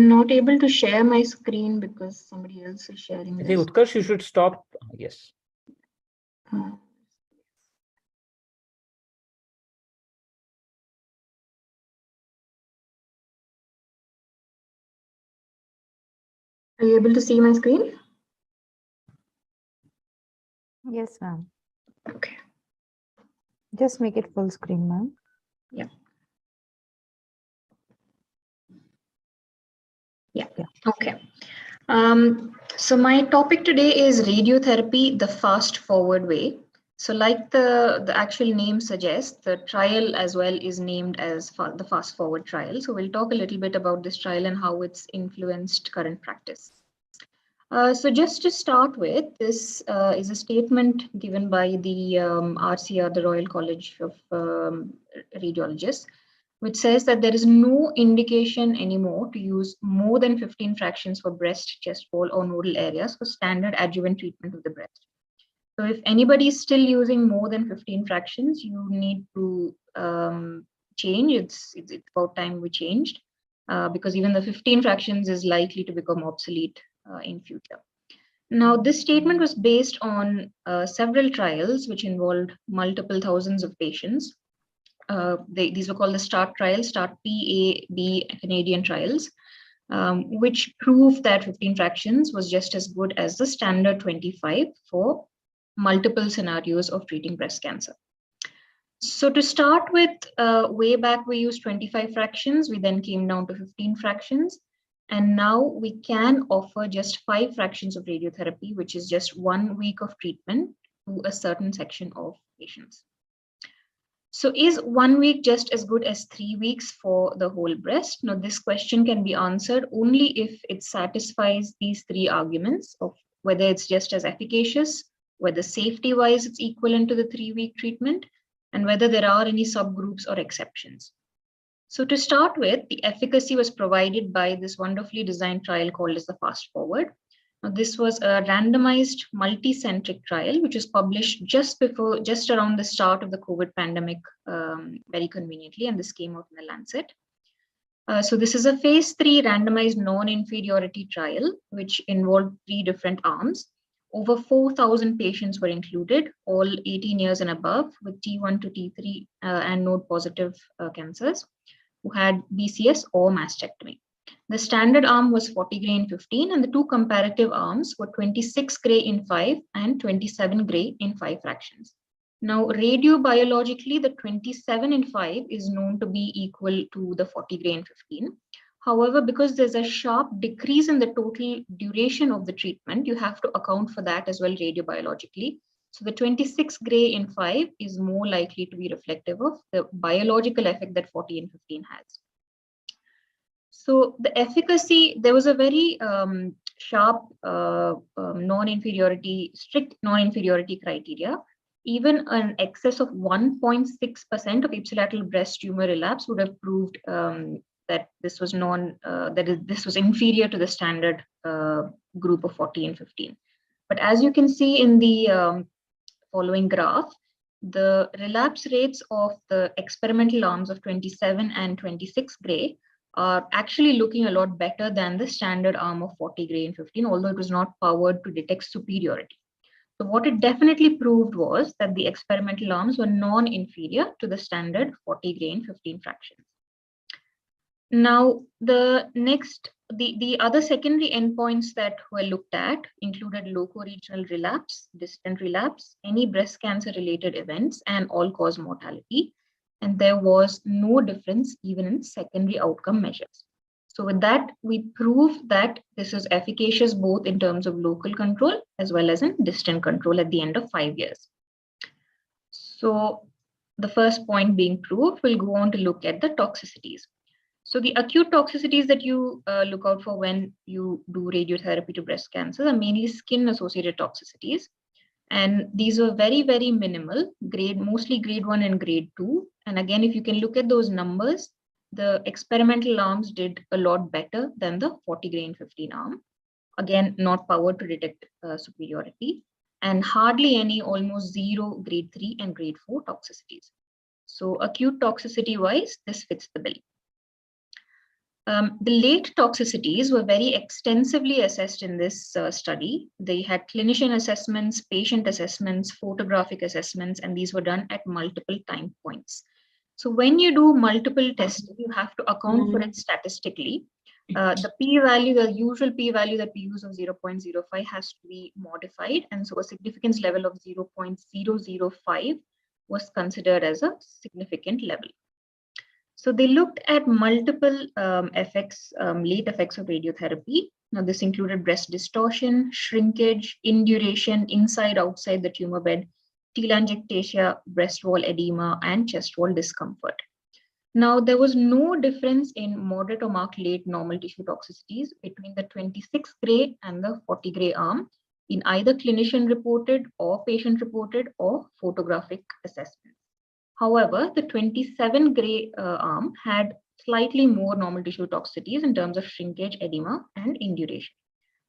not able to share my screen because somebody else is sharing this. Utkarsh, you should stop. Yes. Are you able to see my screen? Yes, ma'am. Okay. Just make it full screen, ma'am. Yeah. Yeah. Okay. So my topic today is radiotherapy, the fast forward way. So like the actual name suggests, the trial as well is named as the Fast Forward trial. So we'll talk a little bit about this trial and how it's influenced current practice. So just to start with, this is a statement given by the RCR, the Royal College of Radiologists, which says that there is no indication anymore to use more than 15 fractions for breast, chest wall, or nodal areas for standard adjuvant treatment of the breast. So if anybody is still using more than 15 fractions, you need to change. It's about time we changed, because even the 15 fractions is likely to become obsolete in future. Now, this statement was based on several trials which involved multiple thousands of patients. These were called the START trials, START P-A-B Canadian trials, which proved that 15 fractions was just as good as the standard 25 for multiple scenarios of treating breast cancer. So to start with, way back we used 25 fractions, we then came down to 15 fractions, and now we can offer just 5 fractions of radiotherapy, which is just 1 week of treatment to a certain section of patients. So is 1 week just as good as 3 weeks for the whole breast? Now, this question can be answered only if it satisfies these 3 arguments of whether it's just as efficacious, whether safety-wise it's equivalent to the 3-week treatment, and whether there are any subgroups or exceptions. So to start with, the efficacy was provided by this wonderfully designed trial called as the Fast Forward. Now, this was a randomized multi-centric trial, which was published just around the start of the COVID pandemic, very conveniently, and this came out in the Lancet. So this is a phase 3 randomized non-inferiority trial, which involved 3 different arms. Over 4,000 patients were included, all 18 years and above, with T1 to T3 and node positive cancers, who had BCS or mastectomy. The standard arm was 40 gray in 15, and the 2 comparative arms were 26 gray in 5 and 27 gray in 5 fractions. Now, radiobiologically, the 27 in 5 is known to be equal to the 40 gray in 15. However, because there's a sharp decrease in the total duration of the treatment, you have to account for that as well radiobiologically. So the 26 gray in 5 is more likely to be reflective of the biological effect that 40 and 15 has. So the efficacy, there was a very sharp strict non-inferiority criteria. Even an excess of 1.6% of ipsilateral breast tumor relapse would have proved that this was this was inferior to the standard group of 40 and 15. But as you can see in the following graph, the relapse rates of the experimental arms of 27 and 26 gray are actually looking a lot better than the standard arm of 40 gray and 15, although it was not powered to detect superiority. So what it definitely proved was that the experimental arms were non-inferior to the standard 40 gray and 15 fractions. Now, the other secondary endpoints that were looked at included locoregional relapse, distant relapse, any breast cancer related events, and all-cause mortality. And there was no difference even in secondary outcome measures. So with that, we prove that this is efficacious both in terms of local control as well as in distant control at the end of 5 years. So the first point being proved, we'll go on to look at the toxicities. So the acute toxicities that you look out for when you do radiotherapy to breast cancer are mainly skin-associated toxicities. And these were very, very minimal, mostly grade 1 and grade 2. And again, if you can look at those numbers, the experimental arms did a lot better than the 40 gray and 15 arm. Again, not powered to detect superiority, and hardly any, almost 0 grade 3 and grade 4 toxicities. So acute toxicity wise, this fits the bill. The late toxicities were very extensively assessed in this study. They had clinician assessments, patient assessments, photographic assessments, and these were done at multiple time points. So when you do multiple testing, you have to account for it statistically. The p-value, the usual p-value that we use of 0.05 has to be modified. And so a significance level of 0.005 was considered as a significant level. So they looked at multiple effects, late effects of radiotherapy. Now this included breast distortion, shrinkage, induration, inside, outside the tumor bed, telangiectasia, breast wall edema, and chest wall discomfort. Now, there was no difference in moderate or marked late normal tissue toxicities between the 26 gray and the 40 gray arm in either clinician reported or patient reported or photographic assessments. However, the 27 gray arm had slightly more normal tissue toxicities in terms of shrinkage, edema, and induration.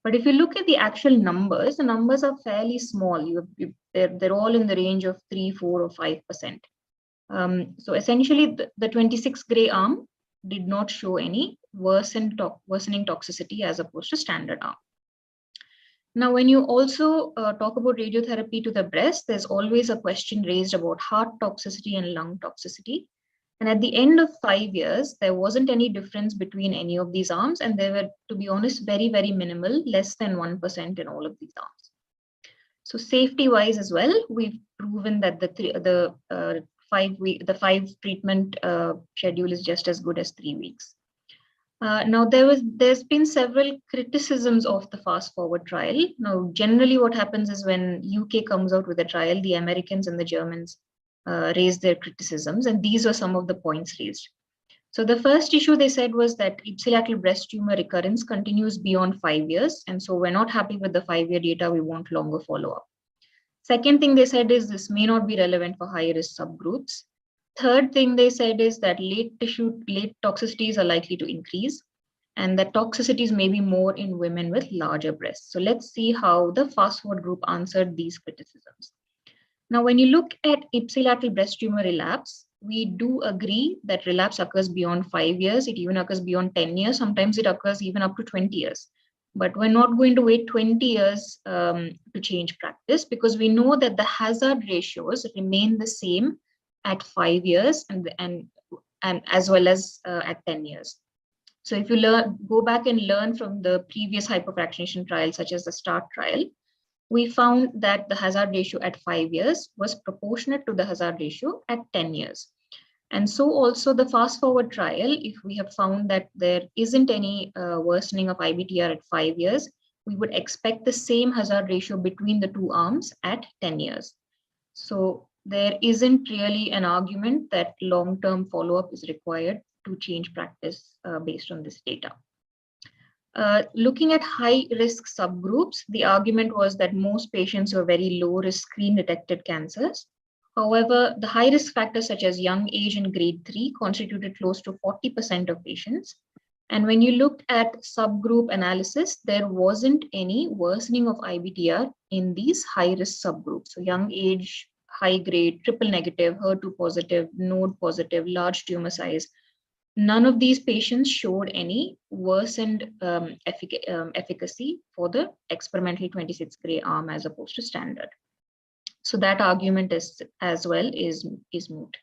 But if you look at the actual numbers, the numbers are fairly small. They're all in the range of 3, 4, or 5%. So essentially, the 26 gray arm did not show any worsening toxicity as opposed to standard arm. Now, when you also talk about radiotherapy to the breast, there's always a question raised about heart toxicity and lung toxicity. And at the end of 5 years, there wasn't any difference between any of these arms, and they were, to be honest, very, very minimal, less than 1% in all of these arms. So safety-wise as well, we've proven that the 5 treatment schedule is just as good as 3 weeks. Now, there's been several criticisms of the fast forward trial. Now, generally what happens is when UK comes out with a trial, the Americans and the Germans raise their criticisms, and these are some of the points raised. So the first issue they said was that ipsilateral breast tumor recurrence continues beyond 5 years, and so we're not happy with the 5-year data, we want longer follow-up. Second thing they said is this may not be relevant for high-risk subgroups. Third thing they said is that late toxicities are likely to increase, and that toxicities may be more in women with larger breasts. So let's see how the fast forward group answered these criticisms. Now, when you look at ipsilateral breast tumor relapse, we do agree that relapse occurs beyond 5 years. It even occurs beyond 10 years. Sometimes it occurs even up to 20 years. But we're not going to wait 20 years to change practice, because we know that the hazard ratios remain the same at 5 years and as well as at 10 years. So if you go back and learn from the previous hypofractionation trials, such as the START trial, we found that the hazard ratio at 5 years was proportionate to the hazard ratio at 10 years. And so also the fast forward trial, if we have found that there isn't any worsening of IBTR at 5 years, we would expect the same hazard ratio between the two arms at 10 years. So there isn't really an argument that long-term follow-up is required to change practice based on this data. Looking at high-risk subgroups, the argument was that most patients were very low-risk screen-detected cancers. However, the high-risk factors such as young age and grade 3 constituted close to 40% of patients. And when you looked at subgroup analysis, there wasn't any worsening of IBTR in these high-risk subgroups. So young age, high grade, triple negative, HER2 positive, node positive, large tumor size. None of these patients showed any worsened efficacy for the experimental 26 gray arm as opposed to standard. So that argument is moot.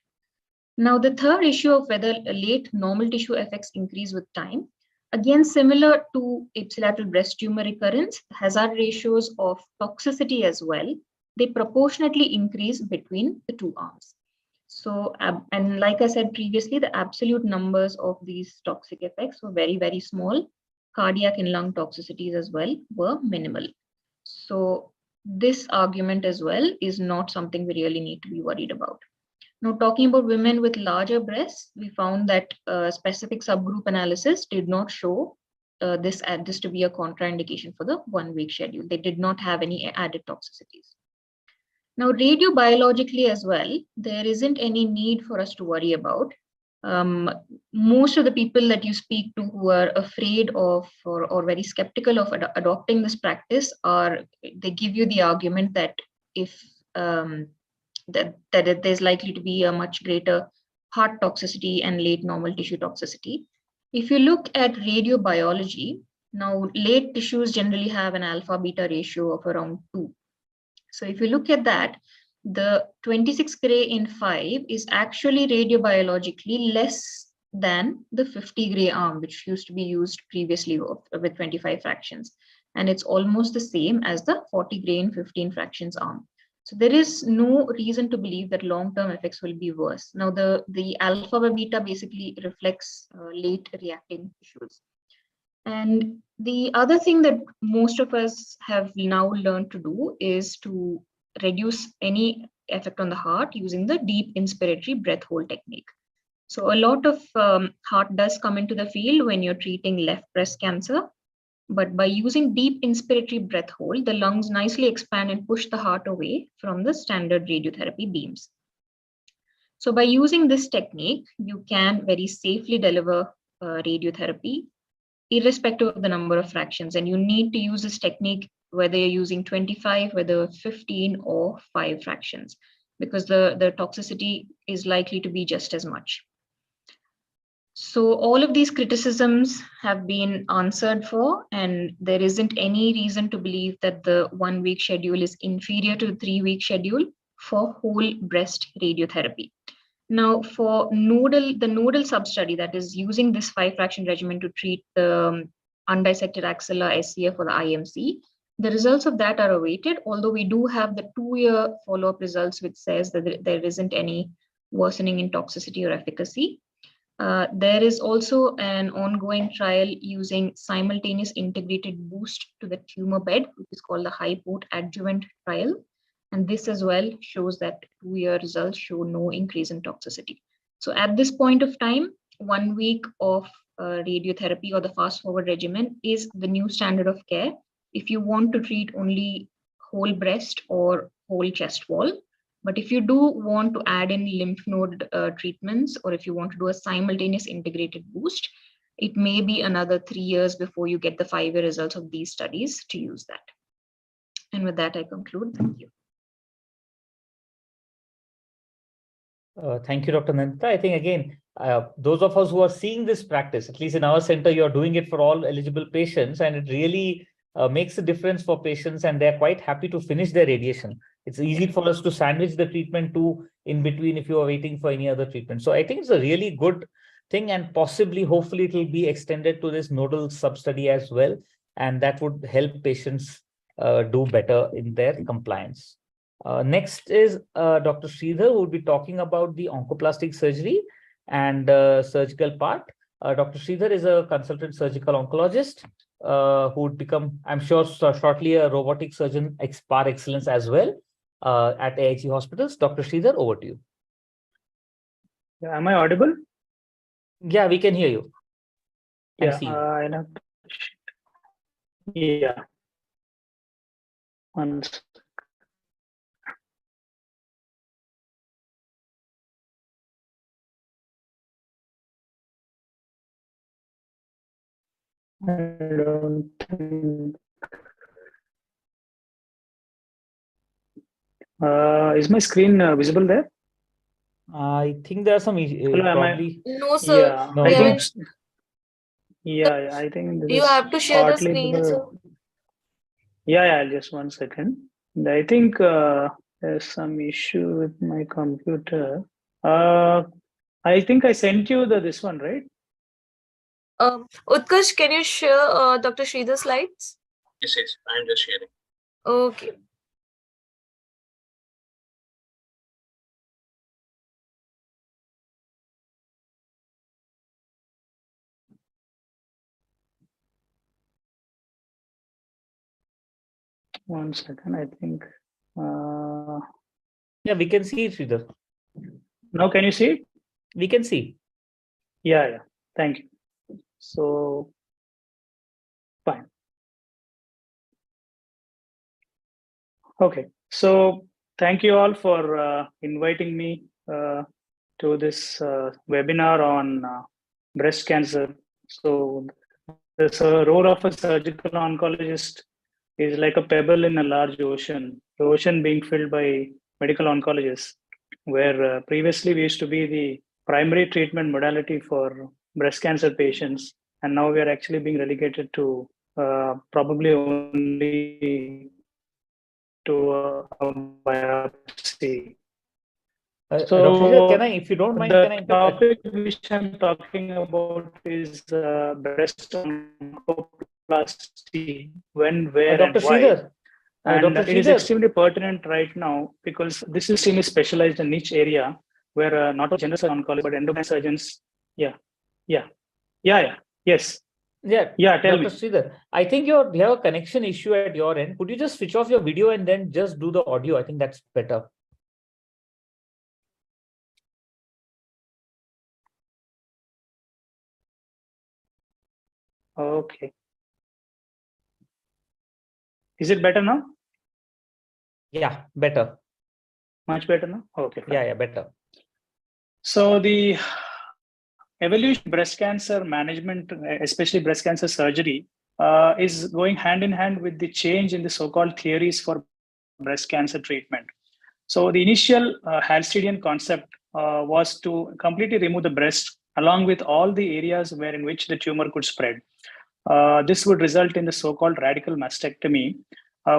Now, the third issue of whether late normal tissue effects increase with time, again, similar to ipsilateral breast tumor recurrence, hazard ratios of toxicity as well, they proportionately increase between the two arms. So, and like I said previously, the absolute numbers of these toxic effects were very, very small. Cardiac and lung toxicities as well were minimal. So this argument as well is not something we really need to be worried about. Now, talking about women with larger breasts, we found that specific subgroup analysis did not show this to be a contraindication for the 1-week schedule. They did not have any added toxicities. Now, radiobiologically as well, there isn't any need for us to worry about. Most of the people that you speak to who are afraid of or very skeptical of adopting this practice they give you the argument that if that there's likely to be a much greater heart toxicity and late normal tissue toxicity. If you look at radiobiology, now late tissues generally have an alpha beta ratio of around 2. So if you look at that, the 26 gray in 5 is actually radiobiologically less than the 50 gray arm, which used to be used previously with 25 fractions. And it's almost the same as the 40 gray in 15 fractions arm. So there is no reason to believe that long-term effects will be worse. Now, the alpha by beta basically reflects late reacting tissues. And the other thing that most of us have now learned to do is to reduce any effect on the heart using the deep inspiratory breath hold technique. So a lot of heart does come into the field when you're treating left breast cancer. But by using deep inspiratory breath hold, the lungs nicely expand and push the heart away from the standard radiotherapy beams. So by using this technique, you can very safely deliver radiotherapy, irrespective of the number of fractions. And you need to use this technique whether you're using 25, whether 15 or 5 fractions, because the toxicity is likely to be just as much. So all of these criticisms have been answered for, and there isn't any reason to believe that the 1-week schedule is inferior to the 3-week schedule for whole breast radiotherapy. Now, for the nodal sub-study, that is using this 5-fraction regimen to treat the undissected axilla SCF or the IMC, the results of that are awaited, although we do have the 2-year follow-up results, which says that there isn't any worsening in toxicity or efficacy. There is also an ongoing trial using simultaneous integrated boost to the tumor bed, which is called the HIPORT adjuvant trial. And this as well shows that 2-year results show no increase in toxicity. So at this point of time, 1 week of radiotherapy or the fast forward regimen is the new standard of care if you want to treat only whole breast or whole chest wall. But if you do want to add in lymph node treatments, or if you want to do a simultaneous integrated boost, it may be another 3 years before you get the 5-year results of these studies to use that. And with that, I conclude. Thank you. Thank you, Dr. Nandita. I think, again, those of us who are seeing this practice, at least in our center, you're doing it for all eligible patients, and it really makes a difference for patients, and they're quite happy to finish their radiation. It's easy for us to sandwich the treatment too in between if you are waiting for any other treatment. So I think it's a really good thing, and possibly, hopefully, it will be extended to this nodal sub-study as well, and that would help patients do better in their compliance. Next is Dr. Sridhar, who will be talking about the oncoplastic surgery and surgical part. Dr. Sridhar is a consultant surgical oncologist who would become, I'm sure, shortly a robotic surgeon par excellence as well at AIG hospitals. Dr. Sridhar, over to you. Am I audible? Yeah, we can hear you. Yeah, yeah. Once. I don't think. Is my screen visible there? I think there are some Hello, probably. No, sir. Yeah, No, I no. think. Yeah, I think this You is have to share the partly screen, because- sir. Yeah, just 1 second. I think there's some issue with my computer. I think I sent you this one, right? Utkarsh, can you share Dr. Sridhar's slides? Yes, I'm just sharing. Okay. One second, I think. Yeah, we can see it, Sridhar. Now, can you see it? We can see. Yeah. Thank you. So, fine. Okay. So, thank you all for inviting me to this webinar on breast cancer. So, the role of a surgical oncologist is like a pebble in a large ocean, the ocean being filled by medical oncologists, where previously we used to be the primary treatment modality for breast cancer patients, and now we are actually being relegated to probably only to a biopsy. Dr. Sridhar, can I, if you don't mind, the can I? topic which I'm talking about is breast oncoplasty, when, where, Dr. and why. Sridhar, And Dr. it is Sridhar. extremely pertinent right now because this is extremely specialized in niche area where not only general oncology but endocrine surgeons. Yes. Yeah, Tell me. Dr. Sridhar, I think you have a connection issue at your end. Could you just switch off your video and then just do the audio? I think that's better. Okay. Is it better now? Yeah, better. Much better now? Okay, fine. Yeah, better. So the evolution of breast cancer management, especially breast cancer surgery, is going hand in hand with the change in the so-called theories for breast cancer treatment. So the initial Halstedian concept was to completely remove the breast along with all the areas in which the tumor could spread. This would result in the so-called radical mastectomy,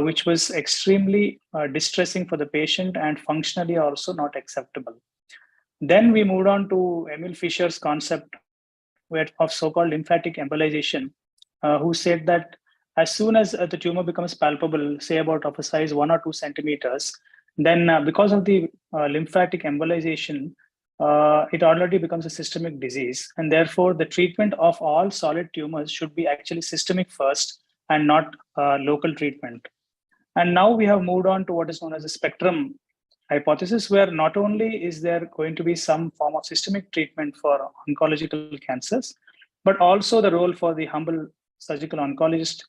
which was extremely distressing for the patient and functionally also not acceptable. Then we moved on to Emil Fischer's concept of so-called lymphatic embolization, who said that as soon as the tumor becomes palpable, say about of a size 1 or 2 centimeters, then because of the lymphatic embolization, it already becomes a systemic disease. And therefore, the treatment of all solid tumors should be actually systemic first and not local treatment. And now we have moved on to what is known as a spectrum hypothesis, where not only is there going to be some form of systemic treatment for oncological cancers, but also the role for the humble surgical oncologist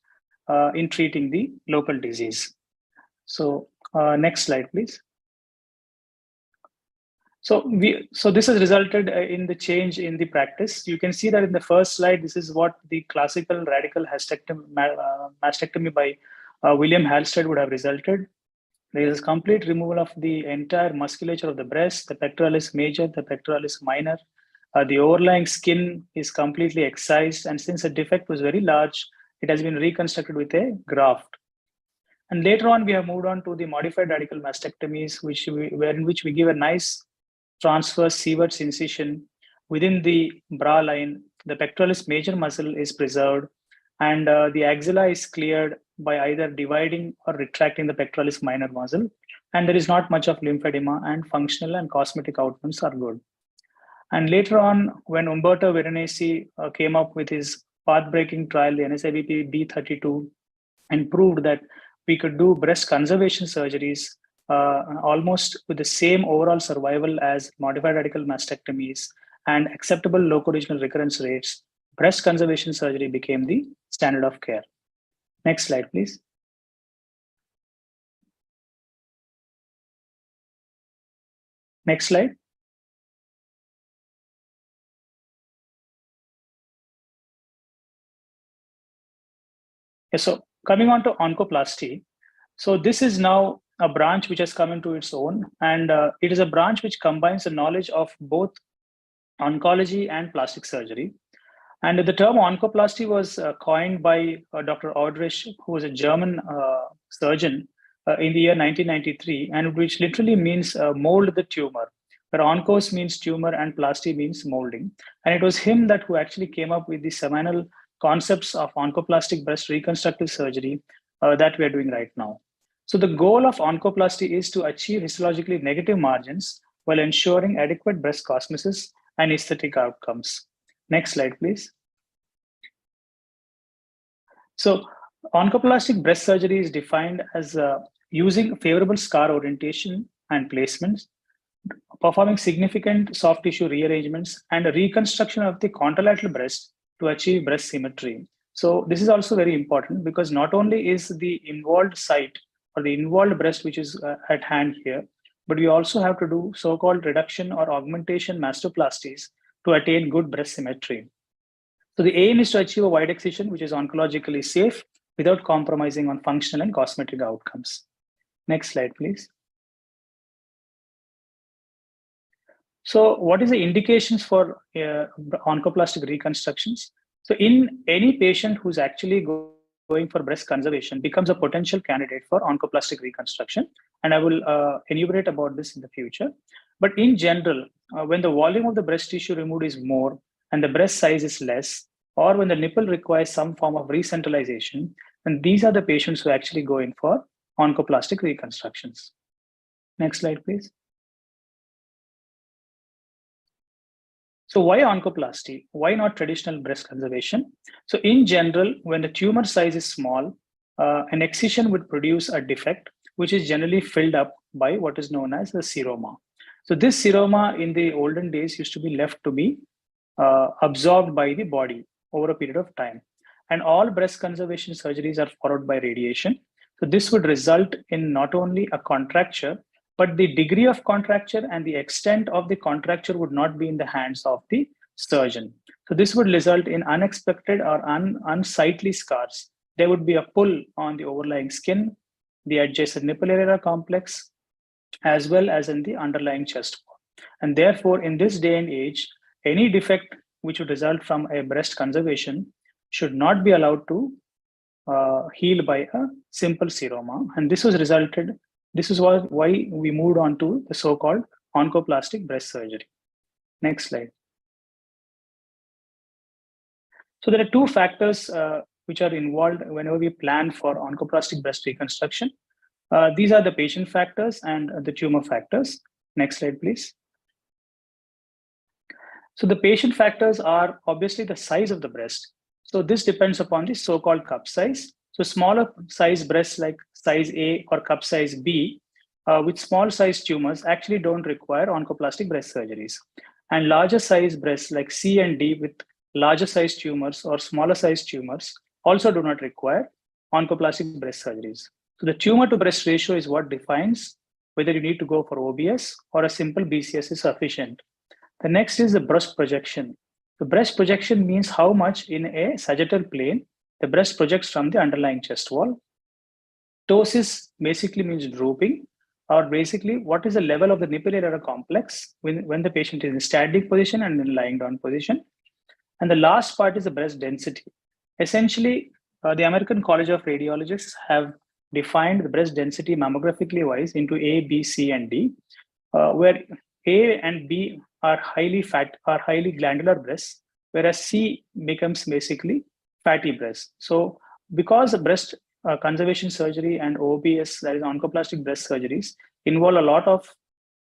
in treating the local disease. So next slide, please. So this has resulted in the change in the practice. You can see that in the first slide, this is what the classical radical mastectomy by William Halsted would have resulted. There is complete removal of the entire musculature of the breast, the pectoralis major, the pectoralis minor. The overlying skin is completely excised, and since the defect was very large, it has been reconstructed with a graft. And later on, we have moved on to the modified radical mastectomies, in which we give a nice transverse seawards incision within the bra line. The pectoralis major muscle is preserved, and the axilla is cleared by either dividing or retracting the pectoralis minor muscle. And there is not much of lymphedema, and functional and cosmetic outcomes are good. And later on, when Umberto Veronese came up with his path-breaking trial, the NSIBP B32, and proved that we could do breast conservation surgeries almost with the same overall survival as modified radical mastectomies and acceptable local regional recurrence rates, breast conservation surgery became the standard of care. Next slide, please. Next slide. Yeah, so coming on to oncoplasty. So this is now a branch which has come into its own, and it is a branch which combines the knowledge of both oncology and plastic surgery. And the term oncoplasty was coined by Dr. Audrich, who was a German surgeon in the year 1993, and which literally means mold the tumor, where oncos means tumor and plasty means molding. And it was him who actually came up with the seminal concepts of oncoplastic breast reconstructive surgery that we are doing right now. So the goal of oncoplasty is to achieve histologically negative margins while ensuring adequate breast cosmesis and aesthetic outcomes. Next slide, please. So oncoplastic breast surgery is defined as using favorable scar orientation and placements, performing significant soft tissue rearrangements, and a reconstruction of the contralateral breast to achieve breast symmetry. So this is also very important because not only is the involved site or the involved breast which is at hand here, but we also have to do so-called reduction or augmentation mastoplasties to attain good breast symmetry. So the aim is to achieve a wide excision which is oncologically safe without compromising on functional and cosmetic outcomes. Next slide, please. So what is the indications for oncoplastic reconstructions? So in any patient who's actually going for breast conservation becomes a potential candidate for oncoplastic reconstruction. And I will enumerate about this in the future. But in general, when the volume of the breast tissue removed is more and the breast size is less, or when the nipple requires some form of recentralization, then these are the patients who actually go in for oncoplastic reconstructions. Next slide, please. So why oncoplasty? Why not traditional breast conservation? So in general, when the tumor size is small, an excision would produce a defect, which is generally filled up by what is known as the seroma. So this seroma in the olden days used to be left to be absorbed by the body over a period of time. and all breast conservation surgeries are followed by radiation. So this would result in not only a contracture, but the degree of contracture and the extent of the contracture would not be in the hands of the surgeon. So this would result in unexpected or unsightly scars. There would be a pull on the overlying skin, the adjacent nipple area complex, as well as in the underlying chest wall. And therefore, in this day and age, any defect which would result from a breast conservation should not be allowed to heal by a simple seroma. And this is why we moved on to the so-called oncoplastic breast surgery. Next slide. So there are two factors which are involved whenever we plan for oncoplastic breast reconstruction. These are the patient factors and the tumor factors. Next slide, please. So the patient factors are obviously the size of the breast. So this depends upon the so-called cup size. So smaller size breasts like size A or cup size B with small size tumors actually don't require oncoplastic breast surgeries. And larger size breasts like C and D with larger size tumors or smaller size tumors also do not require oncoplastic breast surgeries. So the tumor to breast ratio is what defines whether you need to go for OBS or a simple BCS is sufficient. The next is the breast projection. The breast projection means how much in a sagittal plane the breast projects from the underlying chest wall. Ptosis basically means drooping, or basically what is the level of the nipple area complex when the patient is in static position and in lying down position. And the last part is the breast density. Essentially, the American College of Radiologists have defined the breast density mammographically wise into A, B, C, and D, where A and B are highly glandular breasts, whereas C becomes basically fatty breasts. So because the breast conservation surgery and OBS, that is oncoplastic breast surgeries, involve a lot of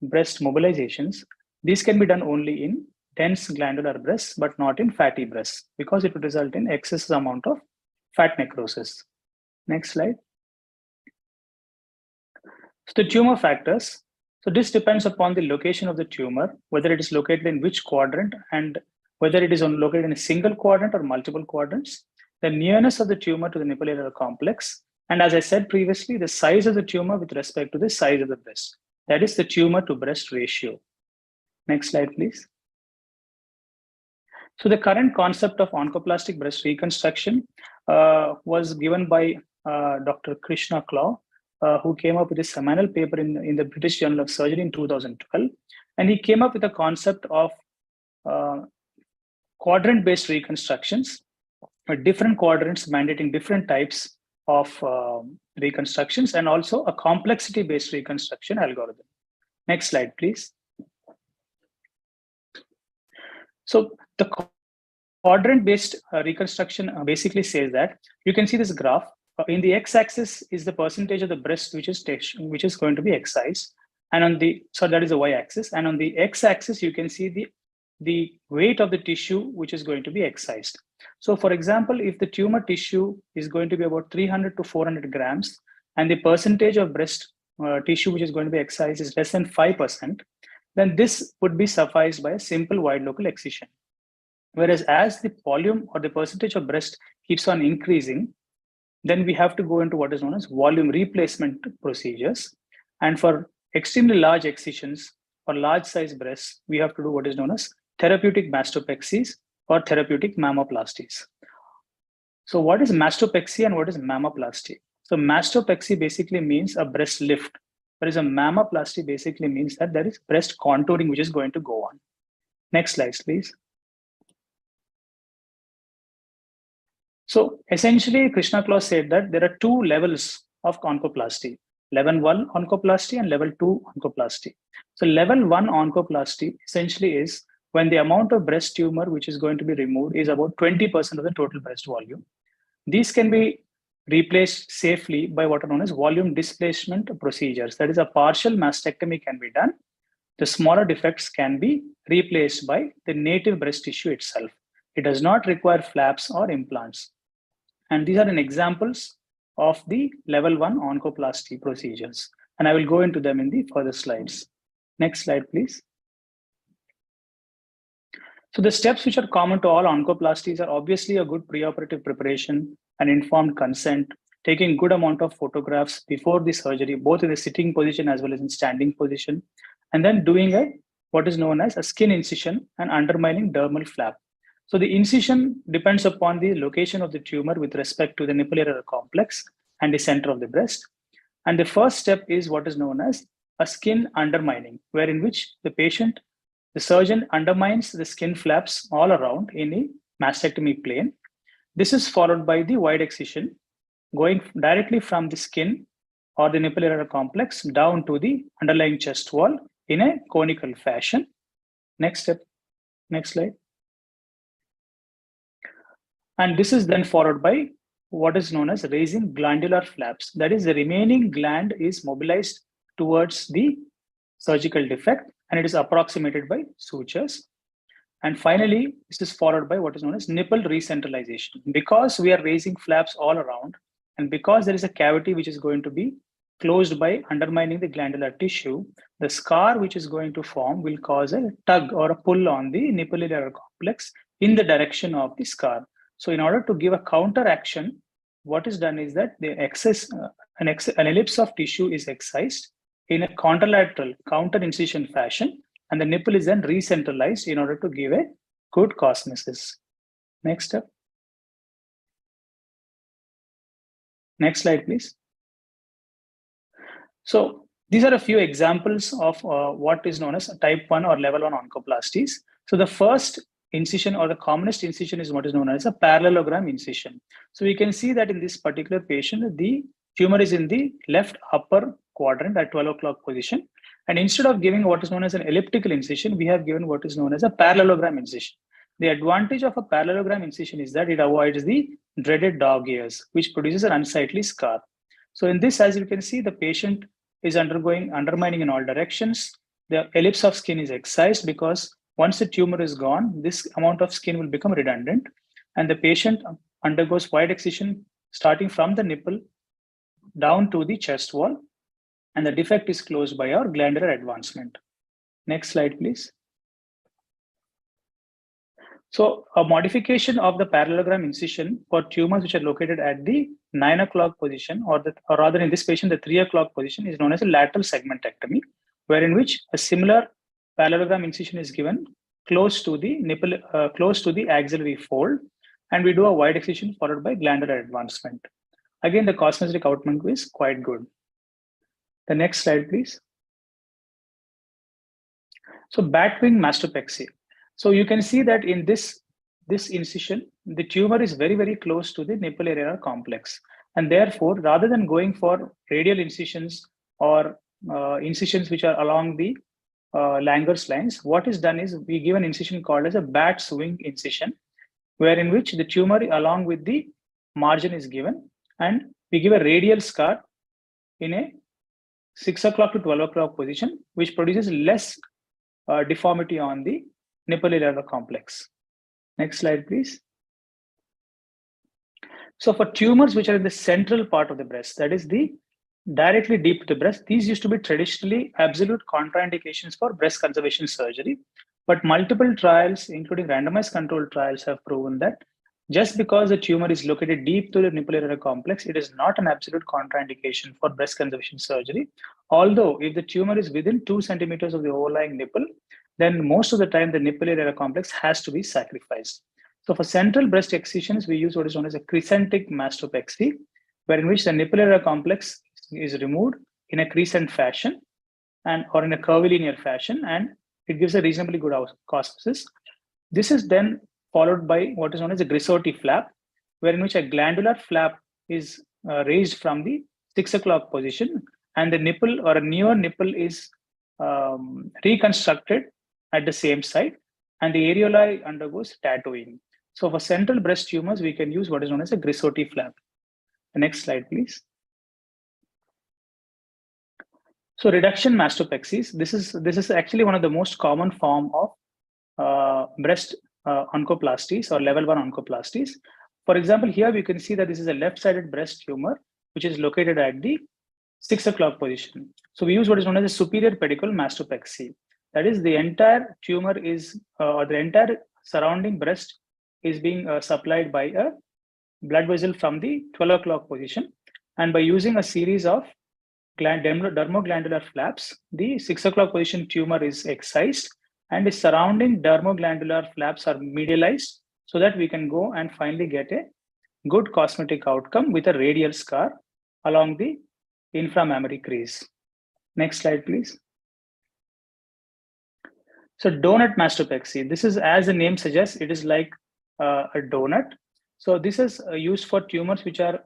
breast mobilizations, these can be done only in dense glandular breasts, but not in fatty breasts, because it would result in excess amount of fat necrosis. Next slide. So the tumor factors. So this depends upon the location of the tumor, whether it is located in which quadrant and whether it is located in a single quadrant or multiple quadrants, the nearness of the tumor to the nipple area complex, and as I said previously, the size of the tumor with respect to the size of the breast. That is the tumor to breast ratio. Next slide, please. So the current concept of oncoplastic breast reconstruction was given by Dr. Krishna Klaw, who came up with a seminal paper in the British Journal of Surgery in 2012. And he came up with a concept of quadrant-based reconstructions, different quadrants mandating different types of reconstructions, and also a complexity-based reconstruction algorithm. Next slide, please. So the quadrant-based reconstruction basically says that you can see this graph. In the x-axis is the percentage of the breast which is going to be excised, and on the that is the y-axis, and on the x-axis you can see the weight of the tissue which is going to be excised. So, for example, if the tumor tissue is going to be about 300 to 400 grams, and the percentage of breast tissue which is going to be excised is less than 5%, then this would be sufficed by a simple wide local excision. Whereas as the volume or the percentage of breast keeps on increasing, then we have to go into what is known as volume replacement procedures. And for extremely large excisions or large size breasts, we have to do what is known as therapeutic mastopexies or therapeutic mammoplasties. So what is mastopexy and what is mammoplasty? So mastopexy basically means a breast lift, whereas a mammoplasty basically means that there is breast contouring which is going to go on. Next slide, please. So essentially, Krishna Klaw said that there are two levels of oncoplasty, level 1 oncoplasty and level 2 oncoplasty. So level 1 oncoplasty essentially is when the amount of breast tumor which is going to be removed is about 20% of the total breast volume. These can be replaced safely by what are known as volume displacement procedures. That is, a partial mastectomy can be done. The smaller defects can be replaced by the native breast tissue itself. It does not require flaps or implants. And these are examples of the level 1 oncoplasty procedures. And I will go into them in the further slides. Next slide, please. So the steps which are common to all oncoplasties are obviously a good preoperative preparation and informed consent, taking good amount of photographs before the surgery, both in the sitting position as well as in standing position, and then doing what is known as a skin incision and undermining dermal flap. So the incision depends upon the location of the tumor with respect to the nipple area complex and the center of the breast. And the first step is what is known as a skin undermining, wherein which the surgeon undermines the skin flaps all around in a mastectomy plane. This is followed by the wide excision, going directly from the skin or the nipple area complex down to the underlying chest wall in a conical fashion. Next step, next slide. And this is then followed by what is known as raising glandular flaps. That is, the remaining gland is mobilized towards the surgical defect and it is approximated by sutures. And finally, this is followed by what is known as nipple recentralization. Because we are raising flaps all around, and because there is a cavity which is going to be closed by undermining the glandular tissue, the scar which is going to form will cause a tug or a pull on the nipple area complex in the direction of the scar. So in order to give a counter action, what is done is that an ellipse of tissue is excised in a contralateral counter incision fashion, and the nipple is then recentralized in order to give a good cosmesis. Next step. Next slide, please. So these are a few examples of what is known as type 1 or level 1 oncoplasties. So the first incision or the commonest incision is what is known as a parallelogram incision. So we can see that in this particular patient, the tumor is in the left upper quadrant at 12 o'clock position. And instead of giving what is known as an elliptical incision, we have given what is known as a parallelogram incision. The advantage of a parallelogram incision is that it avoids the dreaded dog ears, which produces an unsightly scar. So in this, as you can see, the patient is undermining in all directions. The ellipse of skin is excised because once the tumor is gone, this amount of skin will become redundant, and the patient undergoes wide excision starting from the nipple down to the chest wall, and the defect is closed by our glandular advancement. Next slide, please. So a modification of the parallelogram incision for tumors which are located at the 9 o'clock position, or rather in this patient, the 3 o'clock position, is known as a lateral segmentectomy, wherein which a similar parallelogram incision is given close to the nipple, close to the axillary fold, and we do a wide excision followed by glandular advancement. Again, the cosmetic outcome is quite good. The next slide, please. So bat-wing mastopexy. So you can see that in this incision, the tumor is very, very close to the nipple area complex. And therefore, rather than going for radial incisions or incisions which are along the Langer's lines, what is done is we give an incision called as a bat's wing incision, wherein which the tumor along with the margin is given, and we give a radial scar in a 6 o'clock to 12 o'clock position, which produces less deformity on the nipple area complex. Next slide, please. So for tumors which are in the central part of the breast, that is the directly deep to the breast, these used to be traditionally absolute contraindications for breast conservation surgery. But multiple trials, including randomized controlled trials, have proven that just because the tumor is located deep to the nipple area complex, it is not an absolute contraindication for breast conservation surgery. Although if the tumor is within 2 centimeters of the overlying nipple, then most of the time the nipple area complex has to be sacrificed. So for central breast excisions, we use what is known as a crescentic mastopexy, wherein which the nipple area complex is removed in a crescent fashion or in a curvilinear fashion, and it gives a reasonably good cosmesis. This is then followed by what is known as a Grissotti flap, wherein which a glandular flap is raised from the 6 o'clock position, and the nipple or a newer nipple is reconstructed at the same site, and the areolae undergoes tattooing. So for central breast tumors, we can use what is known as a Grissotti flap. The next slide, please. So reduction mastopexies, this is actually one of the most common form of breast oncoplasties or level 1 oncoplasties. For example, here we can see that this is a left-sided breast tumor, which is located at the 6 o'clock position. So we use what is known as a superior pedicle mastopexy. That is, the entire tumor is, or the entire surrounding breast is being supplied by a blood vessel from the 12 o'clock position. And by using a series of dermoglandular flaps, the 6 o'clock position tumor is excised and the surrounding dermoglandular flaps are medialized so that we can go and finally get a good cosmetic outcome with a radial scar along the inframammary crease. Next slide, please. So donut mastopexy, this is, as the name suggests, it is like a donut. So this is used for tumors which are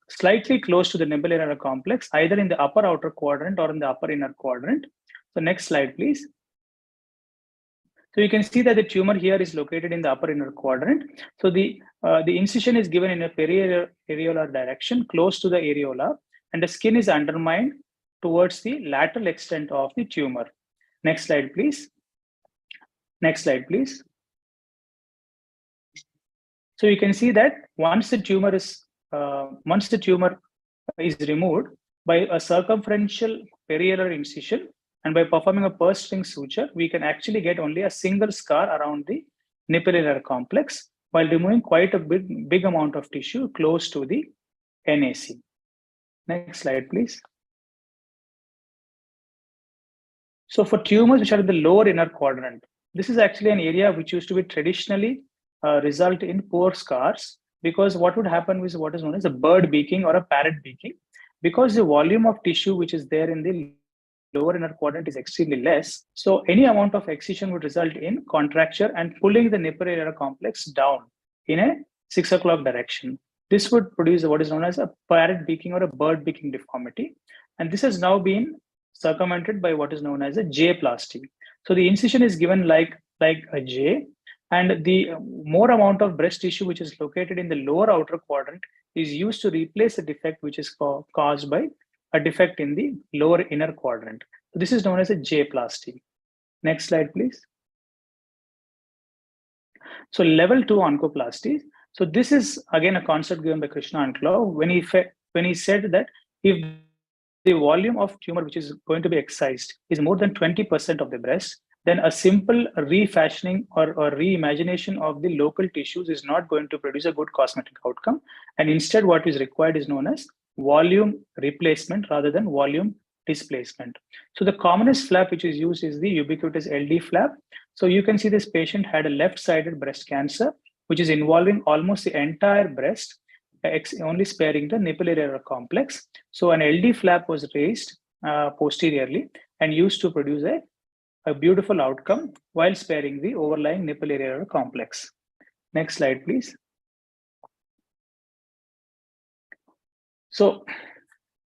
slightly close to the nipple area complex, either in the upper outer quadrant or in the upper inner quadrant. So next slide, please. So you can see that the tumor here is located in the upper inner quadrant. So the incision is given in a periolar direction close to the areola, and the skin is undermined towards the lateral extent of the tumor. Next slide, please. Next slide, please. So you can see that once the tumor is removed by a circumferential periolar incision and by performing a purse string suture, we can actually get only a single scar around the nipple area complex while removing quite a big amount of tissue close to the NAC. Next slide, please. So for tumors which are in the lower inner quadrant, this is actually an area which used to be traditionally result in poor scars, because what would happen was what is known as a bird beaking or a parrot beaking, because the volume of tissue which is there in the lower inner quadrant is extremely less. So any amount of excision would result in contracture and pulling the nipple area complex down in a 6 o'clock direction. This would produce what is known as a parrot beaking or a bird beaking deformity. And this has now been circumvented by what is known as a J-plasty. So the incision is given like a J, and the more amount of breast tissue which is located in the lower outer quadrant is used to replace a defect which is caused by a defect in the lower inner quadrant. So this is known as a J-plasty. Next slide, please. So level 2 oncoplasty. So this is again a concept given by Krishna and Clough when he said that if the volume of tumor which is going to be excised is more than 20% of the breast, then a simple refashioning or reimagination of the local tissues is not going to produce a good cosmetic outcome. And instead, what is required is known as volume replacement rather than volume displacement. So the commonest flap which is used is the ubiquitous LD flap. So you can see this patient had a left-sided breast cancer, which is involving almost the entire breast, only sparing the nipple area complex. So an LD flap was raised posteriorly and used to produce a beautiful outcome while sparing the overlying nipple area complex. Next slide, please. So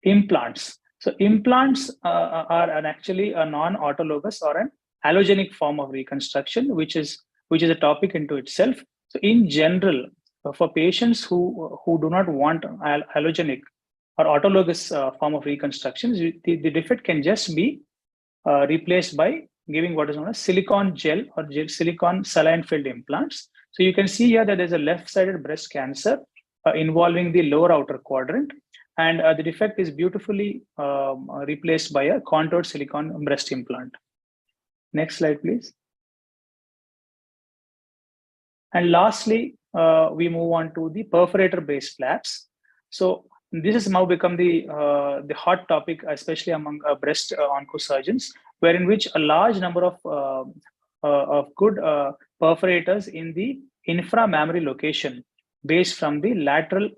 implants. So implants are actually a non-autologous or an allogenic form of reconstruction, which is a topic into itself. So in general, for patients who do not want allogenic or autologous form of reconstruction, the defect can just be replaced by giving what is known as silicone gel or silicone saline-filled implants. So you can see here that there's a left-sided breast cancer involving the lower outer quadrant, and the defect is beautifully replaced by a contoured silicone breast implant. Next slide, please. And lastly, we move on to the perforator-based flaps. So this has now become the hot topic, especially among breast oncosurgeons, wherein which a large number of good perforators in the inframammary location, based from the lateral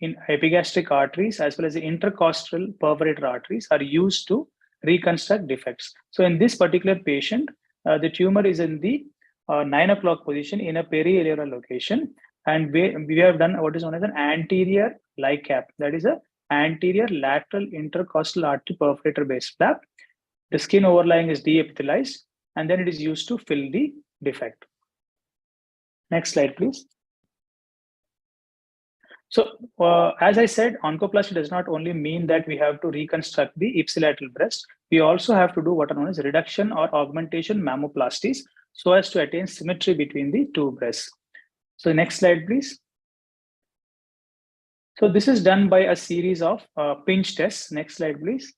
in epigastric arteries as well as the intercostal perforator arteries, are used to reconstruct defects. So in this particular patient, the tumor is in the 9 o'clock position in a periareolar location, and we have done what is known as an anterior LICAP, that is a anterior lateral intercostal artery perforator based flap. The skin overlying is deepithelialized, and then it is used to fill the defect. Next slide, please. So as I said, oncoplasty does not only mean that we have to reconstruct the ipsilateral breast, we also have to do what are known as reduction or augmentation mammoplasties so as to attain symmetry between the two breasts. So next slide, please. So this is done by a series of pinch tests. Next slide, please.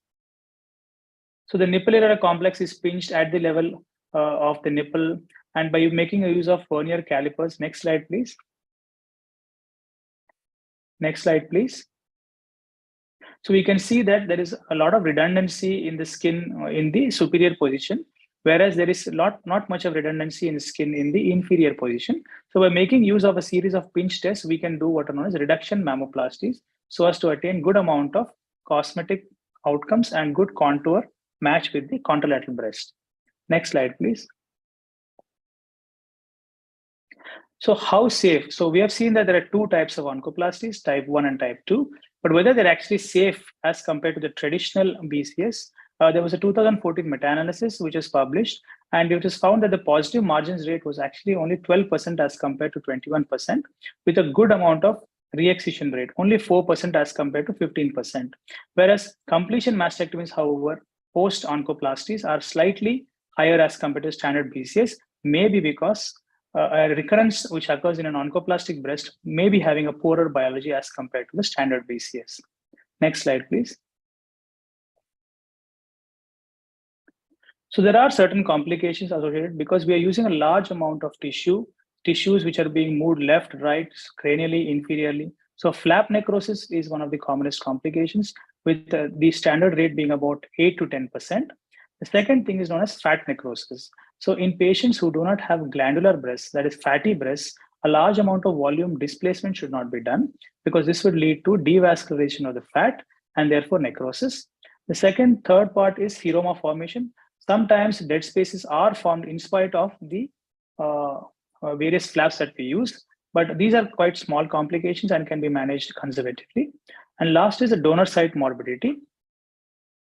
So the nipple area complex is pinched at the level of the nipple And by making a use of vernier calipers, next slide, please. Next slide, please. So we can see that there is a lot of redundancy in the skin in the superior position, whereas there is not much of redundancy in the skin in the inferior position. So by making use of a series of pinch tests, we can do what are known as reduction mammoplasties so as to attain good amount of cosmetic outcomes and good contour match with the contralateral breast. Next slide, please. So how safe? So we have seen that there are two types of oncoplasties, type 1 and type 2, but whether they're actually safe as compared to the traditional BCS, there was a 2014 meta-analysis which was published, and it was found that the positive margins rate was actually only 12% as compared to 21%, with a good amount of re-excision rate, only 4% as compared to 15%. Whereas completion mastectomies, however, post-oncoplasties are slightly higher as compared to standard BCS, maybe because a recurrence which occurs in an oncoplastic breast may be having a poorer biology as compared to the standard BCS. Next slide, please. So there are certain complications associated because we are using a large amount of tissues which are being moved left, right, cranially, inferiorly. So flap necrosis is one of the commonest complications, with the standard rate being about 8 to 10%. The second thing is known as fat necrosis. So in patients who do not have glandular breasts, that is fatty breasts, a large amount of volume displacement should not be done because this would lead to devascularization of the fat and therefore necrosis. The third part is seroma formation. Sometimes dead spaces are formed in spite of the various flaps that we use, but these are quite small complications and can be managed conservatively. And last is the donor site morbidity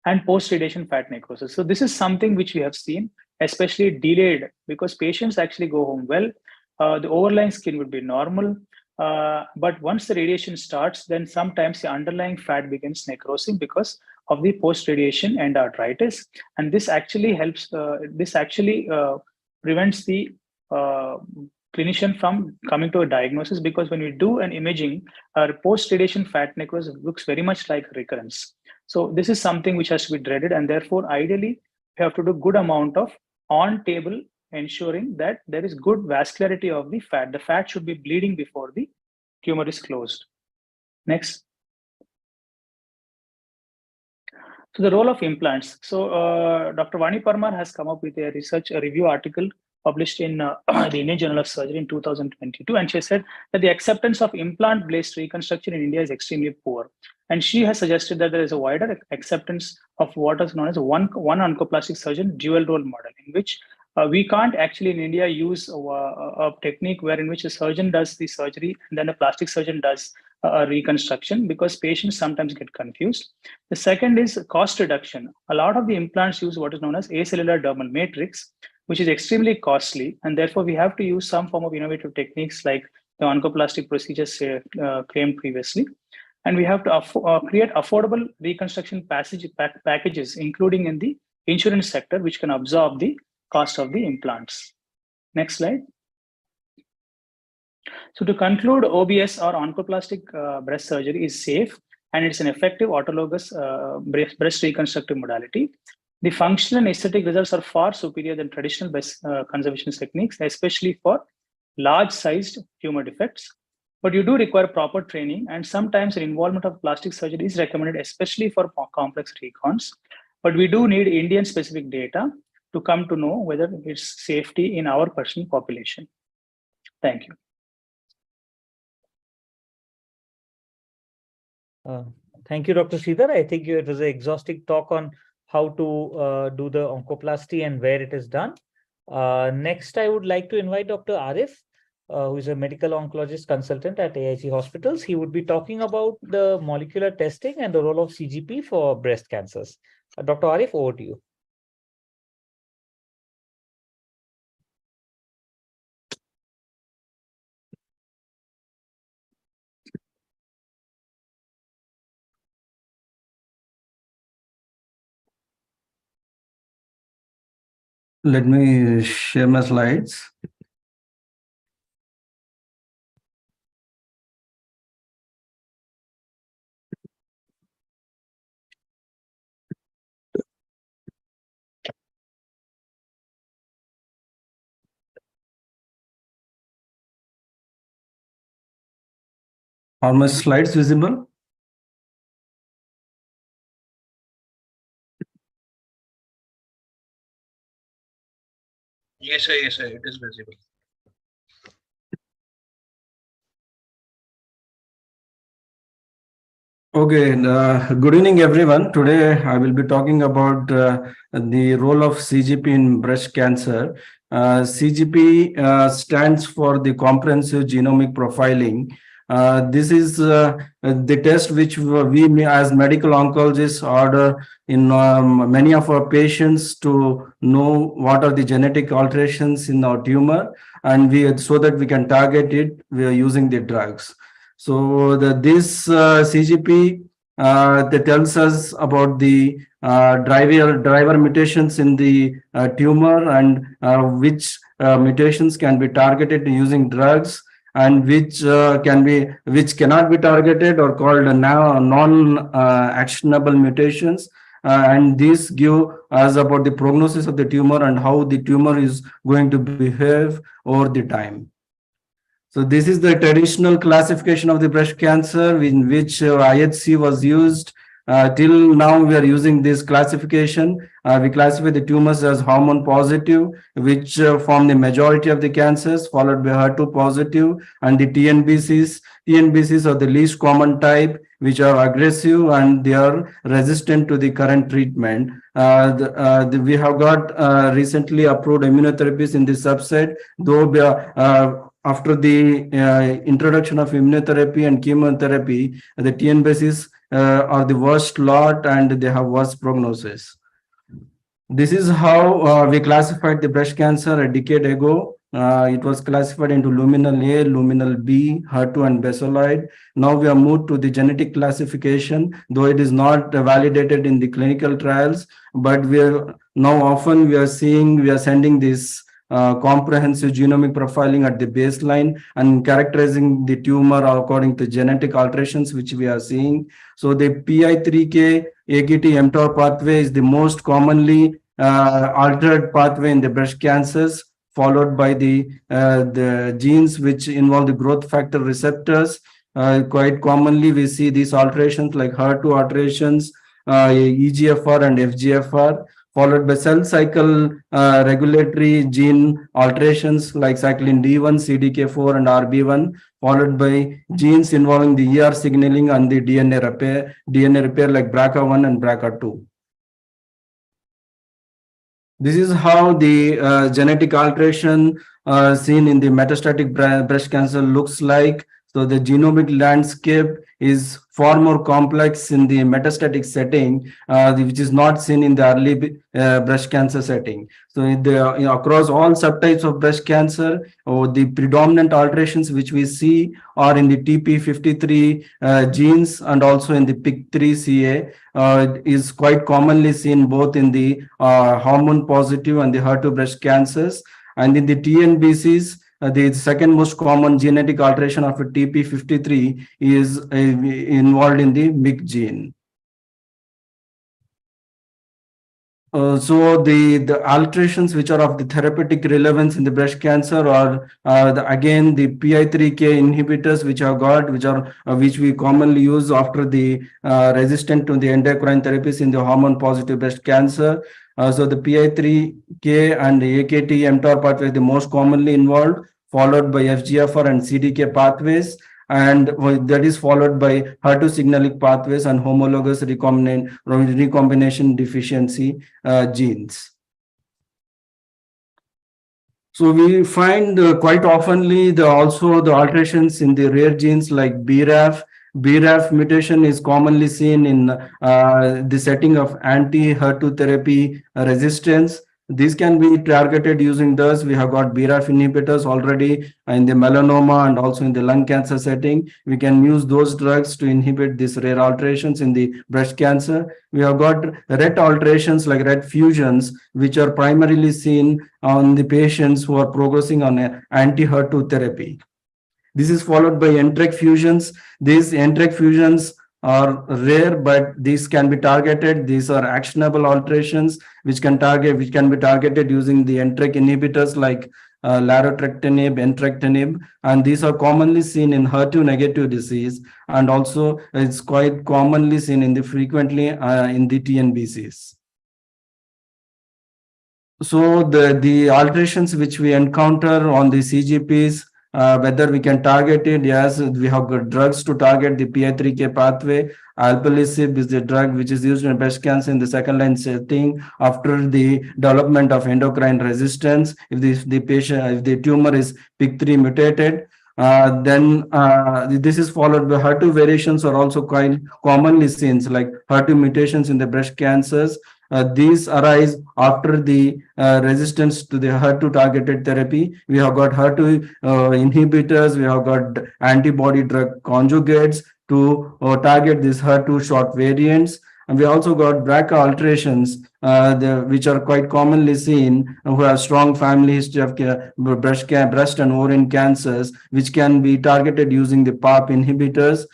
and post-radiation fat necrosis. So this is something which we have seen, especially delayed, because patients actually go home well. The overlying skin would be normal, but once the radiation starts, then sometimes the underlying fat begins necrosing because of the post-radiation and arthritis. And this actually helps, prevents the clinician from coming to a diagnosis, because when we do an imaging, post-radiation fat necrosis looks very much like recurrence. So this is something which has to be dreaded, and therefore ideally we have to do good amount of on-table ensuring that there is good vascularity of the fat. The fat should be bleeding before the tumor is closed. Next. So the role of implants. So Dr. Vani Parmar has come up with a review article published in the Indian Journal of Surgery in 2022. And she said that the acceptance of implant-based reconstruction in India is extremely poor. And she has suggested that there is a wider acceptance of what is known as one oncoplastic surgeon dual role model, in which we can't actually in India use a technique where in which a surgeon does the surgery and then a plastic surgeon does a reconstruction, because patients sometimes get confused. The second is cost reduction. A lot of the implants use what is known as acellular dermal matrix, which is extremely costly, and therefore we have to use some form of innovative techniques like the oncoplastic procedures claimed previously. And we have to create affordable reconstruction packages, including in the insurance sector, which can absorb the cost of the implants. Next slide. So to conclude, OBS or oncoplastic breast surgery is safe, and it's an effective autologous breast reconstructive modality. The functional and aesthetic results are far superior than traditional breast conservation techniques, especially for large-sized tumor defects. But you do require proper training, and sometimes an involvement of plastic surgery is recommended, especially for complex recons. But we do need Indian-specific data to come to know whether it's safety in our patient population. Thank you. Thank you, Dr. Sridhar. I think it was an exhaustive talk on how to do the oncoplasty and where it is done. Next, I would like to invite Dr. Arif, who is a medical oncologist consultant at AIG Hospitals. He would be talking about the molecular testing and the role of CGP for breast cancers. Dr. Arif, over to you. Let me share my slides. Are my slides visible? Yes, sir, it is visible. Okay, good evening, everyone. Today I will be talking about the role of CGP in breast cancer. CGP stands for the Comprehensive Genomic Profiling. This is the test which we as medical oncologists order in many of our patients to know what are the genetic alterations in our tumor, and so that we can target it. We are using the drugs. So this CGP that tells us about the driver mutations in the tumor, and which mutations can be targeted using drugs, and which cannot be targeted or called non-actionable mutations. And these give us about the prognosis of the tumor and how the tumor is going to behave over the time. So this is the traditional classification of the breast cancer in which IHC was used. Till now, we are using this classification. We classify the tumors as hormone positive, which form the majority of the cancers, followed by HER2 positive, and the TNBCs. TNBCs are the least common type, which are aggressive and they are resistant to the current treatment. We have got recently approved immunotherapies in this subset, though after the introduction of immunotherapy and chemotherapy, the TNBCs are the worst lot and they have worse prognosis. This is how we classified the breast cancer a decade ago. It was classified into luminal A, luminal B, HER2, and basaloid. Now we have moved to the genetic classification, though it is not validated in the clinical trials, but we are sending this comprehensive genomic profiling at the baseline and characterizing the tumor according to genetic alterations which we are seeing. So the PI3K AKT mTOR pathway is the most commonly altered pathway in the breast cancers, followed by the genes which involve the growth factor receptors. Quite commonly we see these alterations like HER2 alterations, EGFR and FGFR, followed by cell cycle regulatory gene alterations like cyclin D1, CDK4, and RB1, followed by genes involving the ER signaling and the DNA repair like BRCA1 and BRCA2. This is how the genetic alteration seen in the metastatic breast cancer looks like. So the genomic landscape is far more complex in the metastatic setting, which is not seen in the early breast cancer setting. So across all subtypes of breast cancer, the predominant alterations which we see are in the TP53 genes and also in the PIK3CA, is quite commonly seen both in the hormone positive and the HER2 breast cancers. And in the TNBCs, the second most common genetic alteration of a TP53 is involved in the MYC gene. So the alterations which are of the therapeutic relevance in the breast cancer are again the PI3K inhibitors which we commonly use after the resistant to the endocrine therapies in the hormone positive breast cancer. So the PI3K and the AKT mTOR pathway the most commonly involved, followed by FGFR and CDK pathways, and that is followed by HER2 signaling pathways and homologous recombination deficiency genes. So we find quite oftenly also the alterations in the rare genes like BRAF. BRAF mutation is commonly seen in the setting of anti-HER2 therapy resistance. These can be targeted using thus. We have got BRAF inhibitors already in the melanoma and also in the lung cancer setting. We can use those drugs to inhibit these rare alterations in the breast cancer. We have got RET alterations like RET fusions, which are primarily seen on the patients who are progressing on anti-HER2 therapy. This is followed by NTRK fusions. These NTRK fusions are rare, but these can be targeted. These are actionable alterations which can be targeted using the NTRK inhibitors like larotrectinib, entrectinib, and these are commonly seen in HER2 negative disease, and also it's quite commonly seen in the frequently in the TNBCs. So the alterations which we encounter on the CGPs, whether we can target it, yes, we have got drugs to target the PI3K pathway. Alpelisib is the drug which is used in breast cancer in the second line setting after the development of endocrine resistance. If the tumor is PIK3 mutated, then this is followed by HER2 variations are also quite commonly seen, like HER2 mutations in the breast cancers. These arise after the resistance to the HER2 targeted therapy. We have got HER2 inhibitors, we have got antibody drug conjugates to target these HER2 short variants. And we also got BRCA alterations, which are quite commonly seen, who have strong family history of breast and ovarian cancers, which can be targeted using the PARP inhibitors.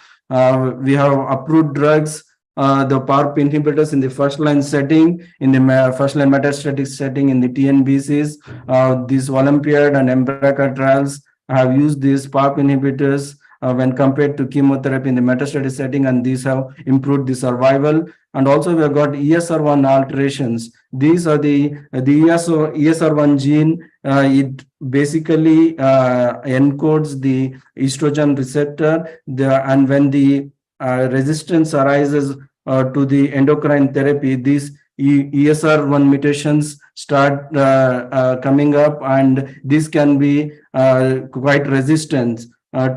We have approved drugs, the PARP inhibitors in the first line setting, in the first line metastatic setting in the TNBCs. These Olympiad and EMBRACA trials have used these PARP inhibitors when compared to chemotherapy in the metastatic setting, and these have improved the survival. And also we have got ESR1 alterations. These are the ESR1 gene. It basically encodes the estrogen receptor, and when the resistance arises to the endocrine therapy, these ESR1 mutations start coming up, and this can be quite resistant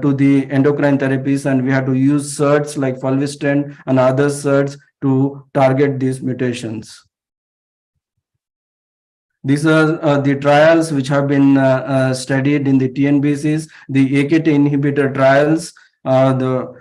to the endocrine therapies, and we have to use SERDs like fulvestrant and other SERDs to target these mutations. These are the trials which have been studied in the TNBCs, the AKT inhibitor trials. The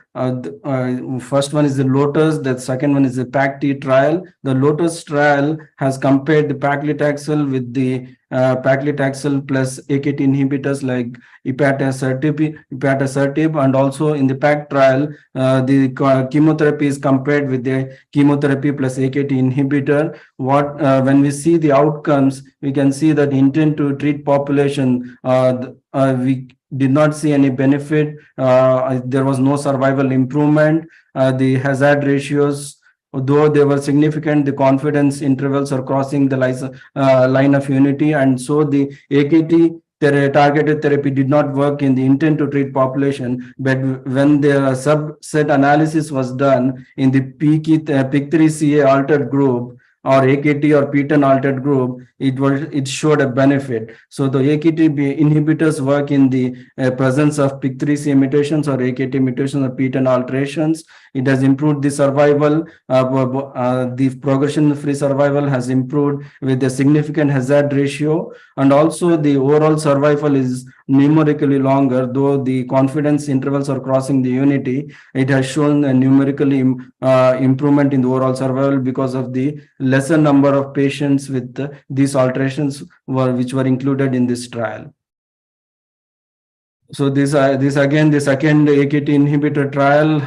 first one is the Lotus, the second one is the PACT trial. The Lotus trial has compared the paclitaxel with the paclitaxel plus AKT inhibitors like ipatasertib, and also in the PACT trial, the chemotherapy is compared with the chemotherapy plus AKT inhibitor. When we see the outcomes, we can see that intent to treat population, we did not see any benefit. There was no survival improvement. The hazard ratios, though they were significant, the confidence intervals are crossing the line of unity, and so the AKT targeted therapy did not work in the intent to treat population. But when the subset analysis was done in the PIK3CA altered group, or AKT or PTEN altered group, it showed a benefit. So the AKT inhibitors work in the presence of PIK3CA mutations or AKT mutations or PTEN alterations. It has improved the survival. The progression-free survival has improved with a significant hazard ratio, and also the overall survival is numerically longer, though the confidence intervals are crossing the unity. It has shown a numerically improvement in the overall survival because of the lesser number of patients with these alterations which were included in this trial. So this again, the second AKT inhibitor trial,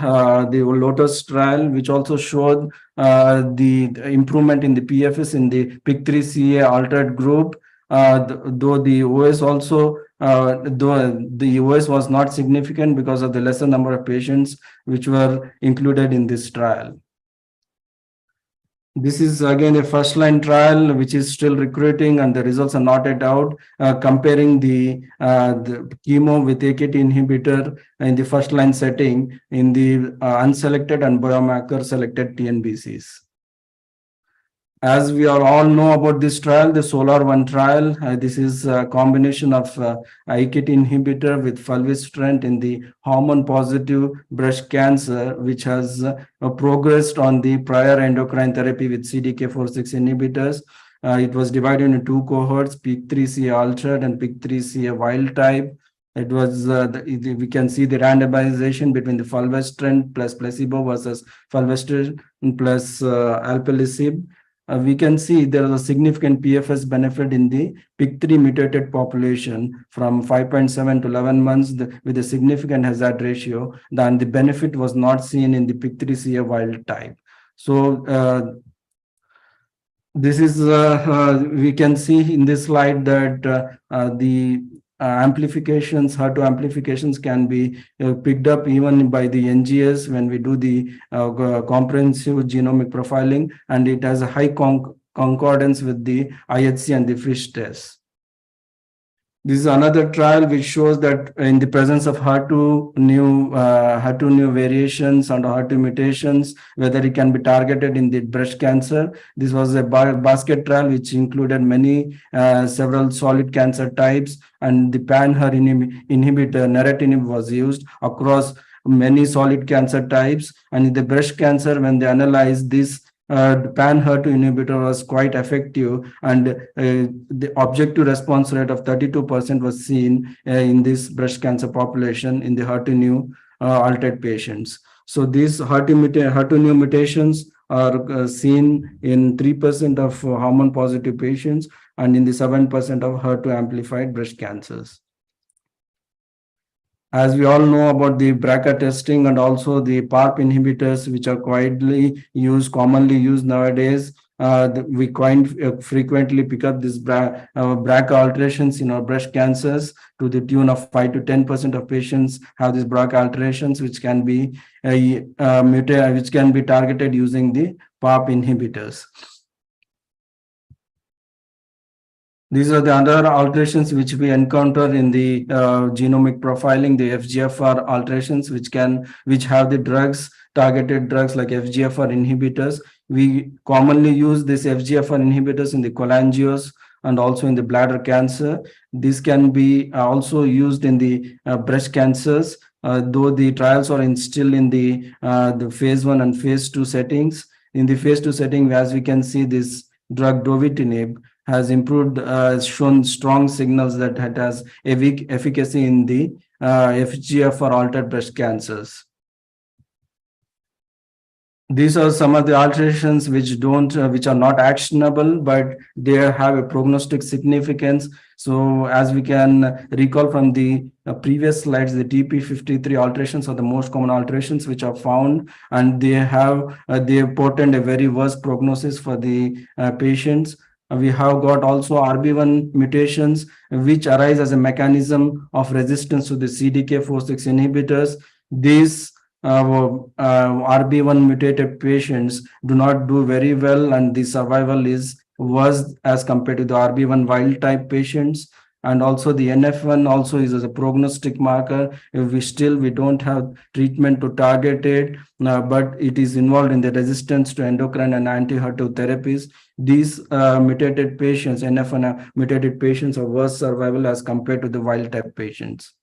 the Lotus trial, which also showed the improvement in the PFS in the PIK3CA altered group, though the OS also, though the OS was not significant because of the lesser number of patients which were included in this trial. This is again a first line trial which is still recruiting, and the results are not yet out, comparing the chemo with AKT inhibitor in the first line setting in the unselected and biomarker selected TNBCs. As we all know about this trial, the SOLAR-1 trial, this is a combination of AKT inhibitor with fulvestrant in the hormone-positive breast cancer, which has progressed on the prior endocrine therapy with CDK4/6 inhibitors. It was divided into two cohorts, PIK3CA altered and PIK3CA wild type. It was, we can see the randomization between the fulvestrant plus placebo versus fulvestrant plus alpelisib. We can see there is a significant PFS benefit in the PIK3 mutated population from 5.7 to 11 months with a significant hazard ratio. Then the benefit was not seen in the PIK3CA wild type. So this is we can see in this slide that the amplifications, HER2 amplifications can be picked up even by the NGS when we do the comprehensive genomic profiling, and it has a high concordance with the IHC and the FISH test. This is another trial which shows that in the presence of HER2 new variations and HER2 mutations, whether it can be targeted in the breast cancer. This was a basket trial which included several solid cancer types, and the pan-HER inhibitor neratinib was used across many solid cancer types. And in the breast cancer, when they analyzed this, the pan-HER2 inhibitor was quite effective, and the objective response rate of 32% was seen in this breast cancer population in the HER2 new altered patients. So these HER2 new mutations are seen in 3% of hormone positive patients and in the 7% of HER2 amplified breast cancers. As we all know about the BRCA testing and also the PARP inhibitors, which are commonly used nowadays, we quite frequently pick up this BRCA alterations in our breast cancers to the tune of 5 to 10% of patients have these BRCA alterations, which can be targeted using the PARP inhibitors. These are the other alterations which we encounter in the genomic profiling, the FGFR alterations, which have the targeted drugs like FGFR inhibitors. We commonly use these FGFR inhibitors in the cholangios and also in the bladder cancer. This can be also used in the breast cancers, though the trials are still in the phase 1 and phase 2 settings. In the phase 2 setting, as we can see, this drug dovitinib has improved, shown strong signals that it has a weak efficacy in the FGFR altered breast cancers. These are some of the alterations which are not actionable, but they have a prognostic significance. So as we can recall from the previous slides, the TP53 alterations are the most common alterations which are found, and they portend a very worse prognosis for the patients. We have got also RB1 mutations, which arise as a mechanism of resistance to the CDK4/6 inhibitors. These RB1 mutated patients do not do very well, and the survival is worse as compared to the RB1 wild type patients. And also the NF1 also is as a prognostic marker. We don't have treatment to target it, but it is involved in the resistance to endocrine and anti-HER2 therapies. These mutated patients, NF1 mutated patients, have worse survival as compared to the wild type patients.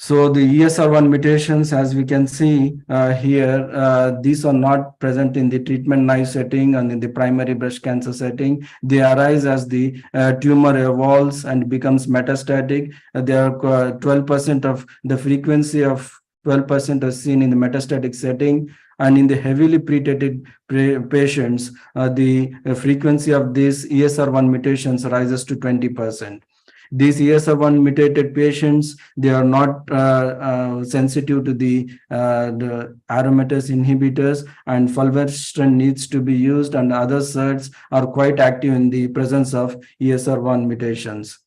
So the ESR1 mutations, as we can see here, these are not present in the treatment naive setting and in the primary breast cancer setting. They arise as the tumor evolves and becomes metastatic. There are 12% of the frequency of 12% are seen in the metastatic setting. And in the heavily pretreated patients, the frequency of these ESR1 mutations rises to 20%. These ESR1 mutated patients, they are not sensitive to the aromatase inhibitors, and fulvestrant needs to be used, and other SERDs are quite active in the presence of ESR1 mutations.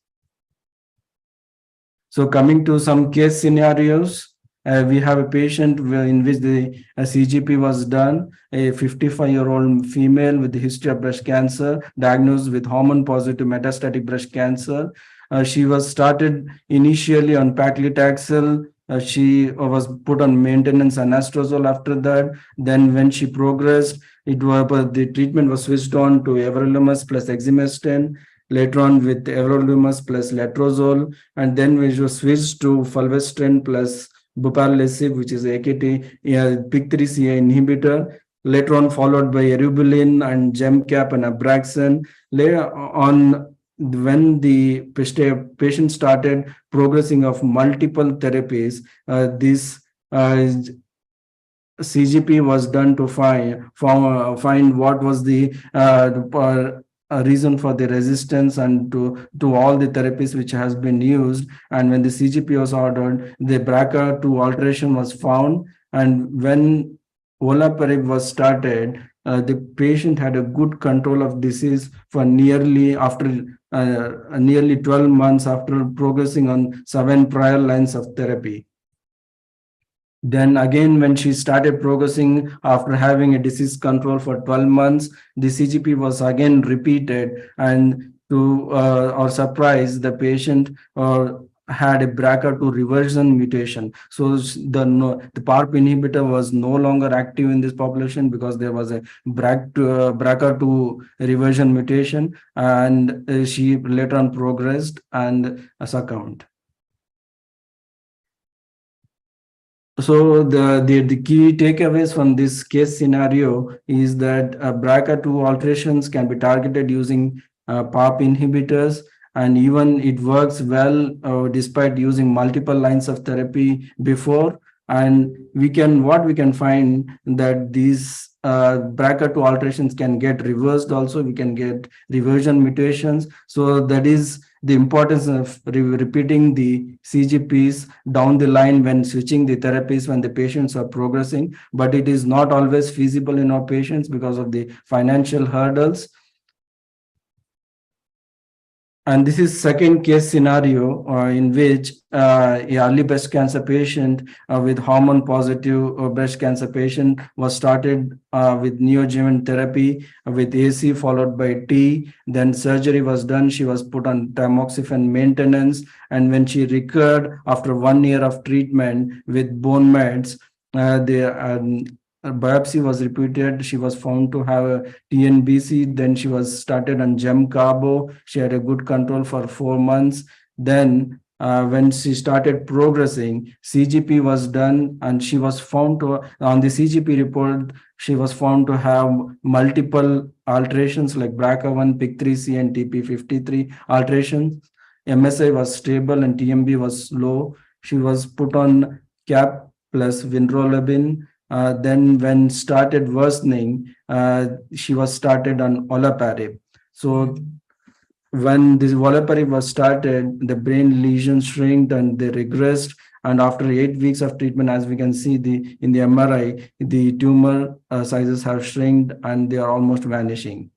So coming to some case scenarios, we have a patient in which the CGP was done, a 55-year-old female with a history of breast cancer, diagnosed with hormone-positive metastatic breast cancer. She was started initially on paclitaxel. She was put on maintenance anastrozole after that. Then when she progressed, the treatment was switched on to everolimus plus exemestane, later on with everolimus plus letrozole, and then we was switched to fulvestrant plus buparlisib, which is AKT PIK3CA inhibitor, later on followed by eribulin and Gemcap and Abraxane. Later on, when the patient started progressing of multiple therapies, this CGP was done to find what was the reason for the resistance and to all the therapies which has been used. And when the CGP was ordered, the BRCA2 alteration was found, and when olaparib was started, the patient had a good control of disease for nearly 12 months after progressing on 7 prior lines of therapy. Then again, when she started progressing after having a disease control for 12 months, the CGP was again repeated, and to our surprise, the patient had a BRCA2 reversion mutation. So the PARP inhibitor was no longer active in this population because there was a BRCA2 reversion mutation, and she later on progressed and succumbed. So the key takeaways from this case scenario is that BRCA2 alterations can be targeted using PARP inhibitors, and even it works well despite using multiple lines of therapy before. And what we can find that these BRCA2 alterations can get reversed also. We can get reversion mutations. So that is the importance of repeating the CGPs down the line when switching the therapies when the patients are progressing, but it is not always feasible in our patients because of the financial hurdles. And this is second case scenario in which a early breast cancer patient with hormone positive breast cancer patient was started with neoadjuvant therapy with AC followed by T. Then surgery was done. She was put on tamoxifen maintenance. And when she recurred after 1 year of treatment with bone meds, a biopsy was repeated. She was found to have a TNBC. Then she was started on Gem-Carbo. She had a good control for 4 months. Then when she started progressing, CGP was done, and she was found to, on the CGP report, she was found to have multiple alterations like BRCA1, PIK3C, and TP53 alterations. MSI was stable and TMB was low. She was put on CAP plus Vinrolabin. Then when started worsening, she was started on olaparib. So when this olaparib was started, the brain lesions shrinked and they regressed. And after 8 weeks of treatment, as we can see in the MRI, the tumor sizes have shrinked and they are almost vanishing.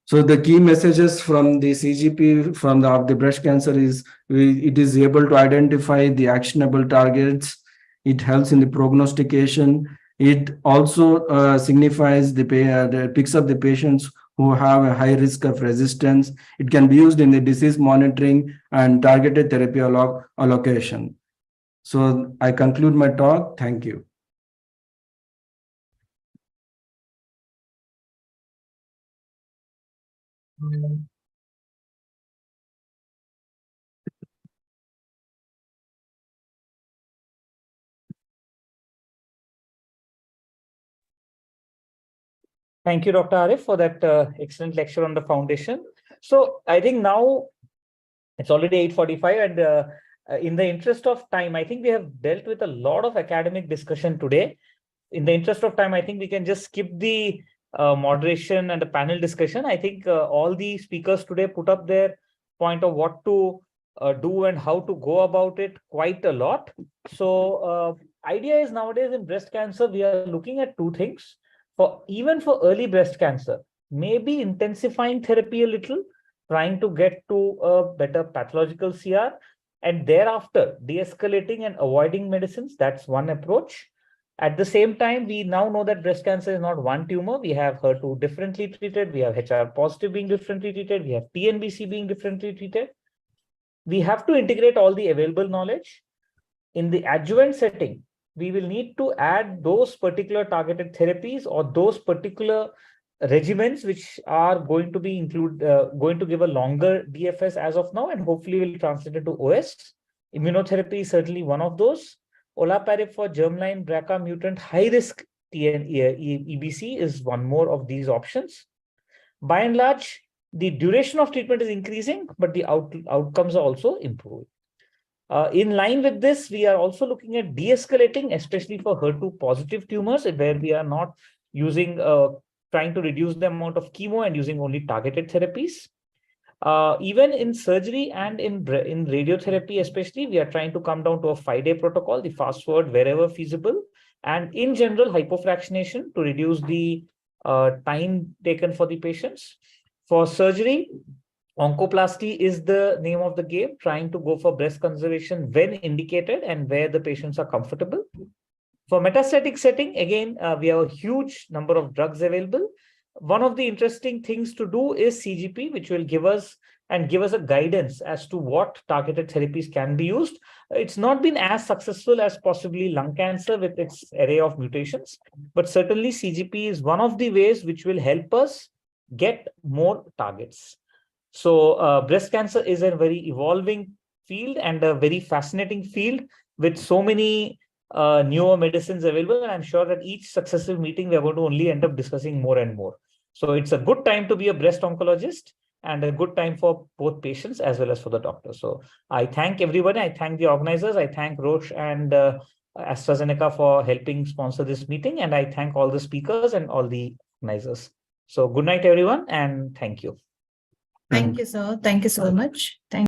So the key messages from the CGP from the breast cancer is it is able to identify the actionable targets. It helps in the prognostication. It also signifies picks up the patients who have a high risk of resistance. It can be used in the disease monitoring and targeted therapy allocation. So I conclude my talk. Thank you. Thank you, Dr. Arif, for that excellent lecture on the foundation. So I think now it's already 8:45, and in the interest of time, I think we have dealt with a lot of academic discussion today. In the interest of time, I think we can just skip the moderation and the panel discussion. I think all the speakers today put up their point of what to do and how to go about it quite a lot. So idea is nowadays in breast cancer, we are looking at two things. Even for early breast cancer, maybe intensifying therapy a little, trying to get to a better pathological CR, and thereafter de-escalating and avoiding medicines. That's one approach. At the same time, we now know that breast cancer is not one tumor. We have HER2 differently treated. We have HR positive being differently treated. We have TNBC being differently treated. We have to integrate all the available knowledge. In the adjuvant setting, we will need to add those particular targeted therapies or those particular regimens which are going to be going to give a longer DFS as of now, and hopefully will translate into OS. Immunotherapy is certainly one of those. Olaparib for germline BRCA mutant high risk EBC is one more of these options. By and large, the duration of treatment is increasing, but the outcomes are also improving. In line with this, we are also looking at de-escalating, especially for HER2 positive tumors, where we are not using, trying to reduce the amount of chemo and using only targeted therapies. Even in surgery and in radiotherapy, especially, we are trying to come down to a 5-day protocol, the fast forward wherever feasible, and in general, hypofractionation to reduce the time taken for the patients. For surgery, oncoplasty is the name of the game, trying to go for breast conservation when indicated and where the patients are comfortable. For metastatic setting, again, we have a huge number of drugs available. One of the interesting things to do is CGP, which will give us a guidance as to what targeted therapies can be used. It's not been as successful as possibly lung cancer with its array of mutations, but certainly CGP is one of the ways which will help us get more targets. So breast cancer is a very evolving field and a very fascinating field with so many newer medicines available. And I'm sure that each successive meeting, we are going to only end up discussing more and more. So it's a good time to be a breast oncologist and a good time for both patients as well as for the doctor. So I thank everybody. I thank the organizers. I thank Roche and AstraZeneca for helping sponsor this meeting. And I thank all the speakers and all the organizers. So good night, everyone, and thank you. Thank you, sir. Thank you so much. Thank